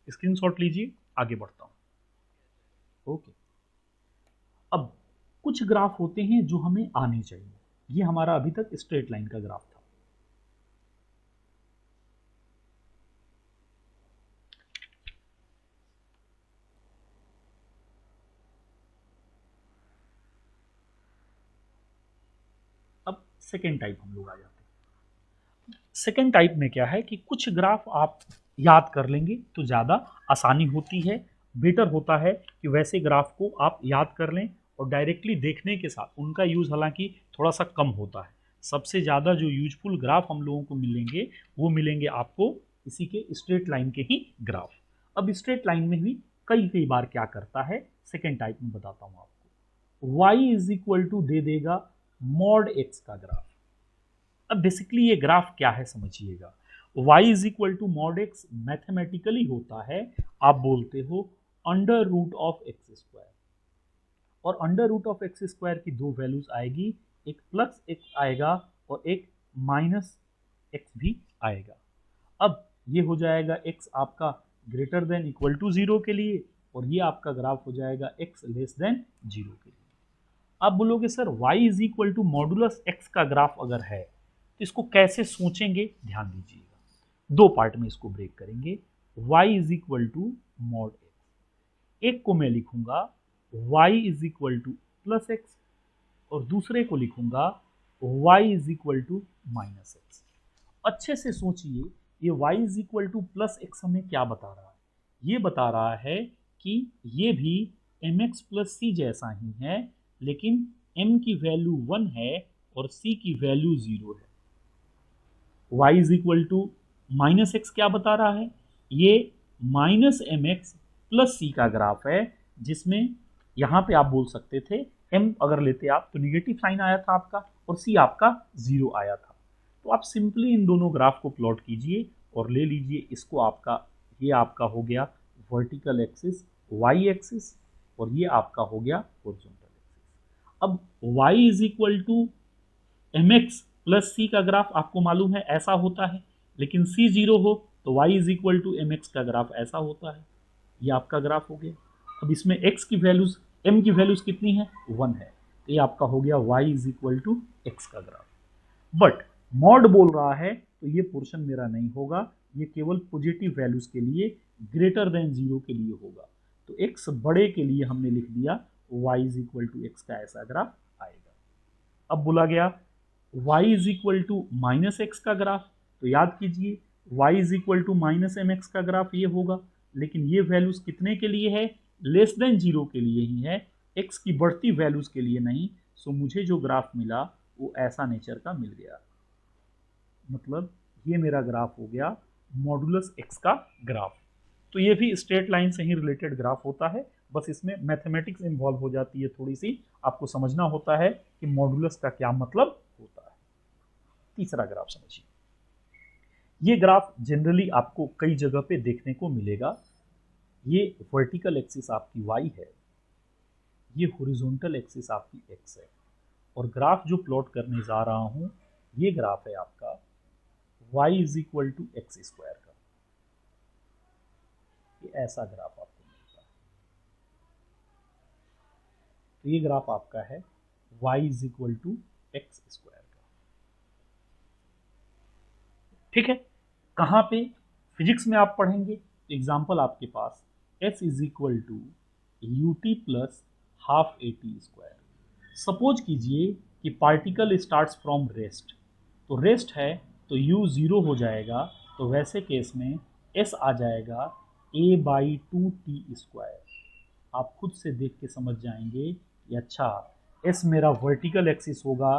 स्क्रीनशॉट लीजिए, आगे बढ़ता हूं। ओके, अब कुछ ग्राफ होते हैं जो हमें आने चाहिए। ये हमारा अभी तक स्ट्रेट लाइन का ग्राफ था। अब सेकेंड टाइप हम लोग आ जाते हैं। सेकेंड टाइप में क्या है कि कुछ ग्राफ आप याद कर लेंगे तो ज़्यादा आसानी होती है, बेटर होता है कि वैसे ग्राफ को आप याद कर लें और डायरेक्टली देखने के साथ उनका यूज़ हालांकि थोड़ा सा कम होता है। सबसे ज़्यादा जो यूजफुल ग्राफ हम लोगों को मिलेंगे वो मिलेंगे आपको इसी के स्ट्रेट लाइन के ही ग्राफ। अब स्ट्रेट लाइन में भी कई कई बार क्या करता है, सेकेंड टाइप में बताता हूँ आपको। y इज इक्वल टू दे देगा मॉड x का ग्राफ। अब बेसिकली ये ग्राफ क्या है समझिएगा। y is equal to mod x mathematically होता है, आप बोलते हो under root of x square, और under root of x square की दो वैल्यूज आएगी, एक प्लस एक्स आएगा और एक माइनस एक्स भी आएगा। अब ये हो जाएगा x आपका ग्रेटर देन इक्वल टू 0 के लिए, और ये आपका ग्राफ हो जाएगा x लेस देन 0 के लिए। आप बोलोगे sir y is equal to modulus x का ग्राफ अगर है तो इसको कैसे सोचेंगे, ध्यान दीजिएगा। दो पार्ट में इसको ब्रेक करेंगे। y is equal to mod x, एक को मैं लिखूंगा y is equal to plus x और दूसरे को लिखूंगा y is equal to minus x. अच्छे से सोचिए, ये y is equal to plus x हमें क्या बता रहा है, ये बता रहा है कि ये भी mx प्लस सी जैसा ही है, लेकिन m की वैल्यू 1 है और c की वैल्यू 0 है। y is equal to minus x क्या बता रहा है, ये minus m x plus c का ग्राफ है, जिसमें यहाँ पे आप बोल सकते थे m अगर लेते आप तो निगेटिव साइन आया था आपका और c आपका 0 आया था। तो आप सिंपली इन दोनों ग्राफ को प्लॉट कीजिए और ले लीजिए इसको, आपका ये आपका हो गया वर्टिकल एक्सिस y एक्सिस और ये आपका हो गया हॉरिजॉन्टल एक्सिस। अब y is equal to M x plus c का ग्राफ आपको मालूम है ऐसा होता है, लेकिन c 0 हो तो y is equal to M x का ग्राफ ऐसा होता है। ये आपका ग्राफ हो गया। अब इसमें x की वैल्यूज, m की वैल्यूज कितनी है, 1 है, तो ये आपका हो गया y is equal to x का ग्राफ। बट मॉड बोल रहा है तो ये पोर्शन मेरा नहीं होगा, ये केवल पॉजिटिव वैल्यूज के लिए ग्रेटर देन 0 के लिए होगा। तो x बड़े के लिए हमने लिख दिया y is equal to x का ऐसा ग्राफ आएगा। अब बोला गया y is equal to minus x का ग्राफ, तो याद कीजिए y is equal to minus m x का ग्राफ ये होगा, लेकिन ये वैल्यूज कितने के लिए है, लेस देन 0 के लिए ही है, x की बढ़ती वैल्यूज के लिए नहीं। सो मुझे जो ग्राफ मिला वो ऐसा नेचर का मिल गया, मतलब ये मेरा ग्राफ हो गया मॉडुलस x का ग्राफ। तो ये भी स्ट्रेट लाइन से ही रिलेटेड ग्राफ होता है, बस इसमें मैथमेटिक्स इन्वॉल्व हो जाती है थोड़ी सी, आपको समझना होता है कि मॉडुलस का क्या मतलब होता है। तीसरा ग्राफ समझिए, ये ग्राफ जनरली आपको कई जगह पे देखने को मिलेगा। ये वर्टिकल एक्सिस आपकी y है, ये हॉरिजॉन्टल एक्सिस आपकी x है, और ग्राफ जो प्लॉट करने जा रहा हूं ये ग्राफ है आपका y is equal to x square का। ये ऐसा ग्राफ आपको मिलता है। तो ये ग्राफ आपका है y is equal to x square का। ठीक है, कहाँ पे फिजिक्स में आप पढ़ेंगे? एग्जाम्पल आपके पास s is equal to u t plus half a t square. Suppose कीजिए कि पार्टिकल स्टार्ट्स फ्रॉम रेस्ट, तो रेस्ट है तो u जीरो हो जाएगा, तो वैसे केस में s आ जाएगा a by two T square. आप खुद से देख के समझ जाएंगे कि अच्छा s मेरा वर्टिकल एक्सिस होगा,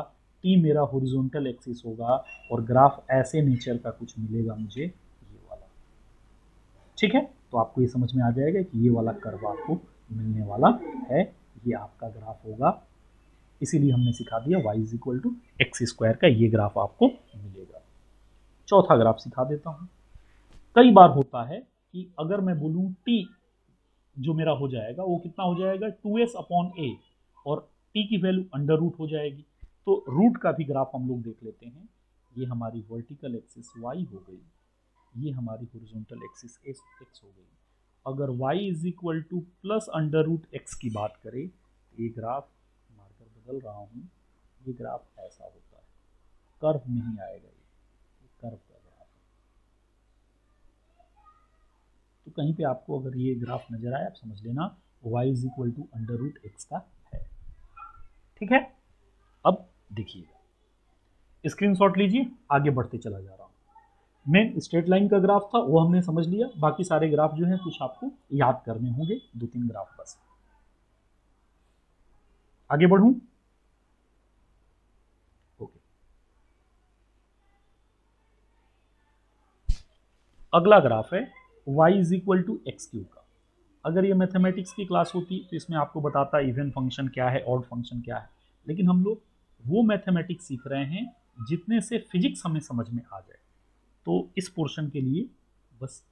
t मेरा हॉरिजॉन्टल एक्सिस होगा, और ग्राफ ऐसे नेचर का कुछ मिलेगा मुझे ये वाला। ठीक है, तो आपको ये समझ में आ जाएगा कि ये वाला कर्व आपको मिलने वाला है, ये आपका ग्राफ होगा। इसीलिए हमने सिखा दिया y is equal to x square का ये ग्राफ आपको मिलेगा। चौथा ग्राफ सिखा देता हूँ। कई बार होता है कि अगर मैं बोलूँ t जो मेरा हो जाएगा वो कितना हो जाएगा 2s अपॉन a, और t की वैल्यू अंडर रूट हो जाएगी। तो रूट का भी ग्राफ हम लोग देख लेते हैं। ये हमारी वर्टिकल एक्सिस y हो गई, ये हमारी हॉरिजॉन्टल एक्सिस x हो गई। अगर y is equal to plus under root x की बात करें तो ये ग्राफ, मार्कर बदल रहा हूँ, ये ग्राफ ऐसा होता है, कर्व नहीं आएगा, ये कर्व का ग्राफ है। तो कहीं पे आपको अगर ये ग्राफ नजर आए आप समझ लेना y is equal to under root x का है। ठीक है, अब देखिएगा, स्क्रीनशॉट लीजिए, आगे बढ़ते चला जा रहा हूँ। मेन स्ट्रेट लाइन का ग्राफ था वो हमने समझ लिया, बाकी सारे ग्राफ जो हैं कुछ आपको याद करने होंगे, 2-3 ग्राफ बस। आगे बढ़ूं? ओके, अगला ग्राफ है y is equal to x cube का। अगर ये मैथमेटिक्स की क्लास होती तो इसमें आपको बताता इवन फंक्शन क्या है, ऑड फंक्शन क्या है, लेकिन हम लोग वो मैथमेटिक्स सीख रहे हैं जितने से फिजिक्स हमें समझ में आ जाए। तो इस पोर्शन के लिए बस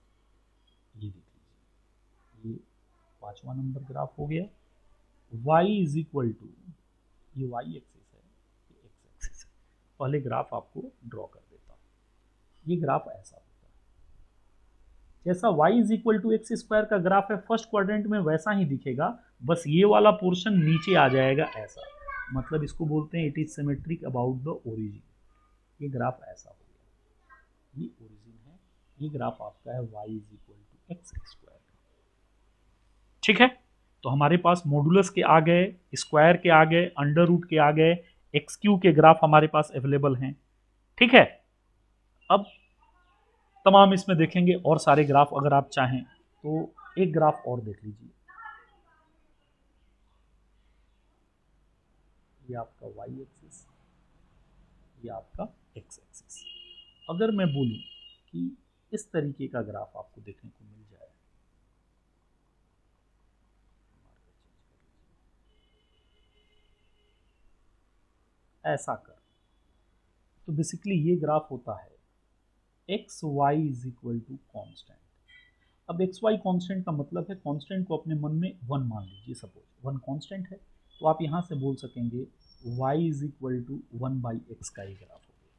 ये देख लीजिए, ये 5वां नंबर ग्राफ हो गया। y इज इक्वल टू, ये y एक्सिस है, ये x एक्सिस है। पहले ग्राफ आपको ड्रॉ कर देता हूँ। ये ग्राफ ऐसा होता है, जैसा y is equal to x square का ग्राफ है फर्स्ट क्वाड्रेंट में वैसा ही दिखेगा, बस ये वाला पोर्शन नीचे आ जाएगा ऐसा, मतलब इसको बोलते हैं it is symmetric about the origin. ये ग्राफ ऐसा हो गया, ये ओरिजिन है, ये ग्राफ आपका है y is equal to x square. ठीक है, तो हमारे पास मॉडुलस के आ गए, स्क्वायर के आ गए, अंडर रूट के आ गए, एक्स क्यू के ग्राफ हमारे पास अवेलेबल हैं। ठीक है, अब तमाम इसमें देखेंगे और सारे ग्राफ, अगर आप चाहें तो एक ग्राफ और देख लीजिए। ये आपका y एक्सिस, ये आपका x एक्सिस। अगर मैं बोलूं कि इस तरीके का ग्राफ आपको देखने को मिल जाए, ऐसा कर, तो बेसिकली ये ग्राफ होता है x y is equal to constant. अब एक्स वाई कॉन्स्टेंट का मतलब है, कॉन्स्टेंट को अपने मन में 1 मान लीजिए, सपोज 1 कॉन्स्टेंट है, तो आप यहाँ से बोल सकेंगे y is equal to 1/x का ये ग्राफ हो गया।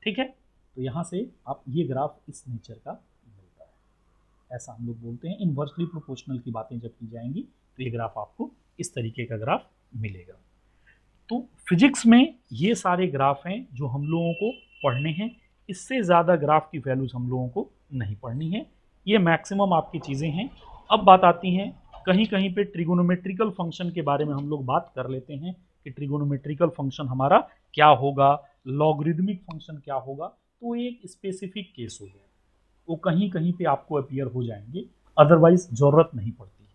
ठीक है, तो यहाँ से आप ये ग्राफ इस नेचर का मिलता है, ऐसा हम लोग बोलते हैं। इनवर्सली प्रोपोर्शनल की बातें जब की जाएंगी तो ये ग्राफ आपको इस तरीके का ग्राफ मिलेगा। तो फिजिक्स में ये सारे ग्राफ हैं जो हम लोगों को पढ़ने हैं, इससे ज़्यादा ग्राफ की वैल्यूज हम लोगों को नहीं पढ़नी है, ये मैक्सिमम आपकी चीज़ें हैं। अब बात आती है कहीं कहीं पे ट्रिगोनोमेट्रिकल फंक्शन के बारे में हम लोग बात कर लेते हैं कि ट्रिगोनोमेट्रिकल फंक्शन हमारा क्या होगा, लॉगरिदमिक फंक्शन क्या होगा। तो एक स्पेसिफिक केस हो गया, वो कहीं कहीं पे आपको अपीयर हो जाएंगे, अदरवाइज जरूरत नहीं पड़ती है।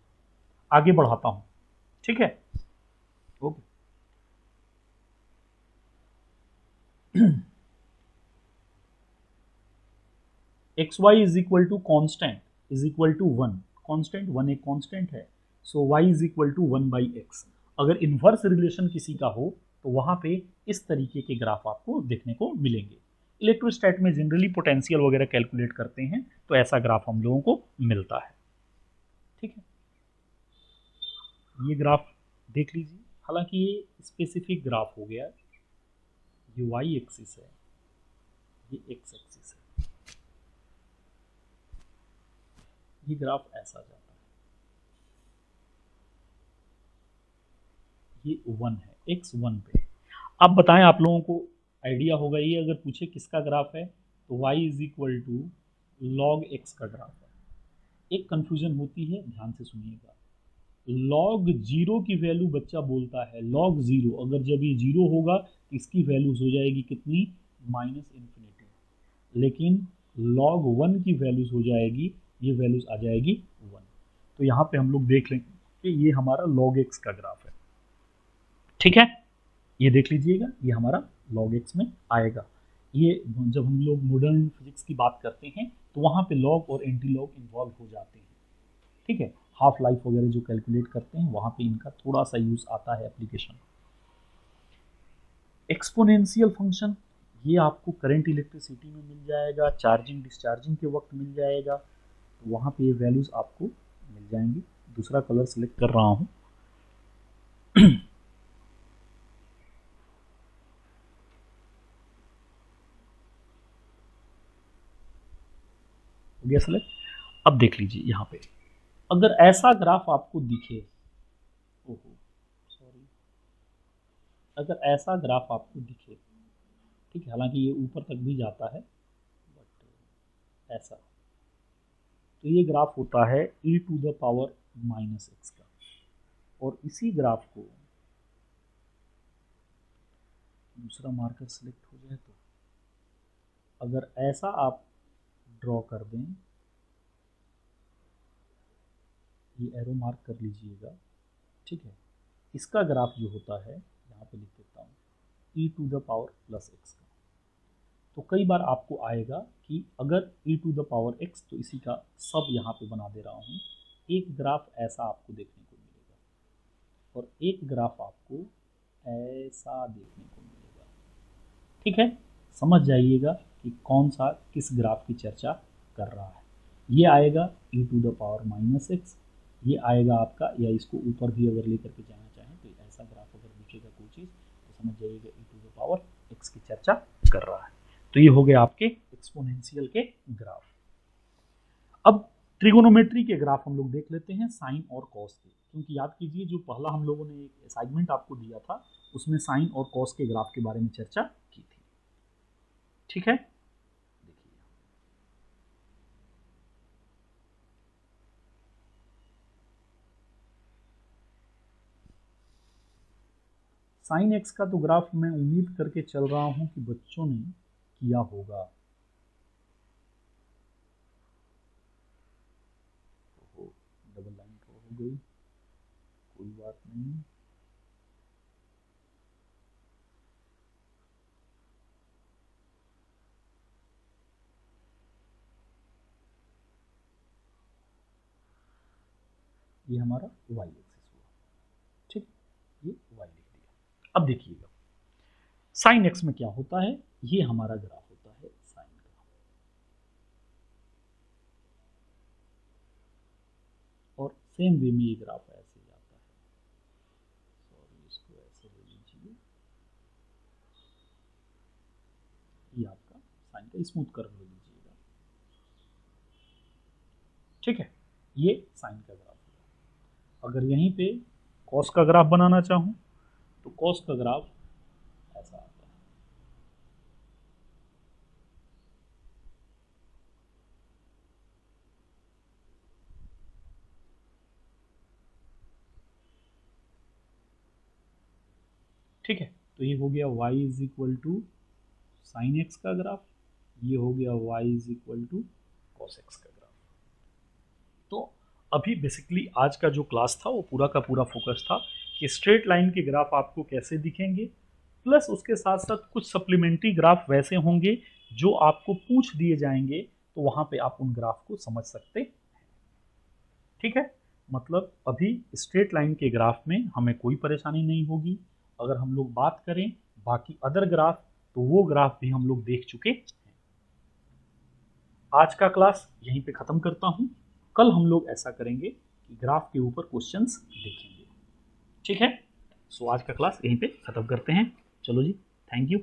आगे बढ़ाता हूँ, ठीक है, okay. X y is equal to constant is equal to 1, constant 1 एक कॉन्स्टेंट है, so y is equal to 1/x। अगर इन्वर्स रिलेशन किसी का हो तो वहां पे इस तरीके के ग्राफ आपको देखने को मिलेंगे। इलेक्ट्रोस्टैट में जनरली पोटेंशियल वगैरह कैलकुलेट करते हैं तो ऐसा ग्राफ हम लोगों को मिलता है। ठीक है, ये ग्राफ देख लीजिए, हालांकि ये स्पेसिफिक ग्राफ हो गया, ये y एक्सिस है, ये x एक्सिस है, ये ग्राफ ऐसा जाता है। ये 1 है, x 1 पे। अब बताएं, आप लोगों को आइडिया होगा, ये अगर पूछे किसका ग्राफ है तो y is equal to log x का ग्राफ है। एक कंफ्यूजन होती है, ध्यान से सुनिएगा। लॉग जीरो की वैल्यू बच्चा बोलता है लॉग जीरो, अगर जब ये जीरो होगा तो इसकी वैल्यूज हो जाएगी कितनी, -इन्फिनिटी। लेकिन लॉग 1 की वैल्यूज हो जाएगी, ये वैल्यूज आ जाएगी 1। तो यहाँ पे हम लोग देख लेंगे कि ये हमारा log x का ग्राफ है, ठीक है। ये देख लीजिएगा, ये हमारा log x में आएगा। ये जब हम लोग मॉडर्न फिजिक्स की बात करते हैं तो वहाँ पे लॉग और एंटी लॉग इन्वॉल्व हो जाते हैं, ठीक है। हाफ लाइफ वगैरह जो कैलकुलेट करते हैं वहाँ पे इनका थोड़ा सा यूज आता है, एप्लीकेशन। एक्सपोनेंशियल फंक्शन, ये आपको करंट इलेक्ट्रिसिटी में मिल जाएगा, चार्जिंग डिस्चार्जिंग के वक्त मिल जाएगा, तो वहाँ पे ये वैल्यूज आपको मिल जाएंगी। दूसरा कलर सिलेक्ट कर रहा हूँ। हो गया सिलेक्ट। अब देख लीजिए यहाँ पे, अगर ऐसा ग्राफ आपको दिखे, ओहो सॉरी, अगर ऐसा ग्राफ आपको दिखे, ठीक है, हालांकि ये ऊपर तक भी जाता है, बट ऐसा, तो ये ग्राफ होता है e to the power -x का। और इसी ग्राफ को दूसरा मार्कर सिलेक्ट हो जाए तो अगर ऐसा आप ड्रॉ कर दें, ये एरो मार्क कर लीजिएगा, ठीक है। इसका ग्राफ जो होता है, यहाँ पे लिख देता हूँ e to the power +x का। तो कई बार आपको आएगा कि अगर e to the power x, तो इसी का सब यहाँ पे बना दे रहा हूँ। एक ग्राफ ऐसा आपको देखने को मिलेगा और एक ग्राफ आपको ऐसा देखने को मिलेगा, ठीक है। समझ जाइएगा कि कौन सा किस ग्राफ की चर्चा कर रहा है। ये आएगा e to the power -x, ये आएगा आपका, या इसको ऊपर भी अगर लेकर के जाना चाहें तो ऐसा ग्राफ अगर दिखेगा कोई चीज़ तो समझ जाइएगा e to the power x की चर्चा कर रहा है। तो ये हो गया आपके एक्सपोनेंशियल के ग्राफ। अब ट्रिगोनोमेट्री के ग्राफ हम लोग देख लेते हैं, साइन और कॉस के, क्योंकि याद कीजिए जो पहला हम लोगों ने एक असाइनमेंट आपको दिया था उसमें साइन और कॉस के ग्राफ के बारे में चर्चा की थी, ठीक है। देखिए साइन एक्स का तो ग्राफ मैं उम्मीद करके चल रहा हूं कि बच्चों ने किया होगा। डबल लाइन ड्रॉ हो गई, कोई बात नहीं। ये हमारा y एक्सिस हुआ, ठीक, ये y लिख दिया। अब देखिएगा साइन x में क्या होता है, ये हमारा ग्राफ होता है साइन का, और सेम वे में ये ग्राफ ऐसे जाता है। सॉरी, इसको ऐसे ले लीजिए, ये आपका साइन का स्मूथ कर्व ले लीजिएगा, ठीक है। ये साइन का ग्राफ हुआ। अगर यहीं पे कॉस का ग्राफ बनाना चाहूं तो कॉस का ग्राफ ऐसा आता है, ठीक है। तो ये हो गया y is equal to sine x का ग्राफ, ये हो गया y is equal to cos x का ग्राफ। तो अभी बेसिकली आज का जो क्लास था वो पूरा का पूरा फोकस था कि स्ट्रेट लाइन के ग्राफ आपको कैसे दिखेंगे, प्लस उसके साथ साथ कुछ सप्लीमेंट्री ग्राफ वैसे होंगे जो आपको पूछ दिए जाएंगे, तो वहां पे आप उन ग्राफ को समझ सकते हैं, ठीक है। मतलब अभी स्ट्रेट लाइन के ग्राफ में हमें कोई परेशानी नहीं होगी। अगर हम लोग बात करें बाकी अदर ग्राफ, तो वो ग्राफ भी हम लोग देख चुके हैं। आज का क्लास यहीं पे ख़त्म करता हूं। कल हम लोग ऐसा करेंगे कि ग्राफ के ऊपर क्वेश्चंस देखेंगे, ठीक है। सो आज का क्लास यहीं पे ख़त्म करते हैं। चलो जी, थैंक यू।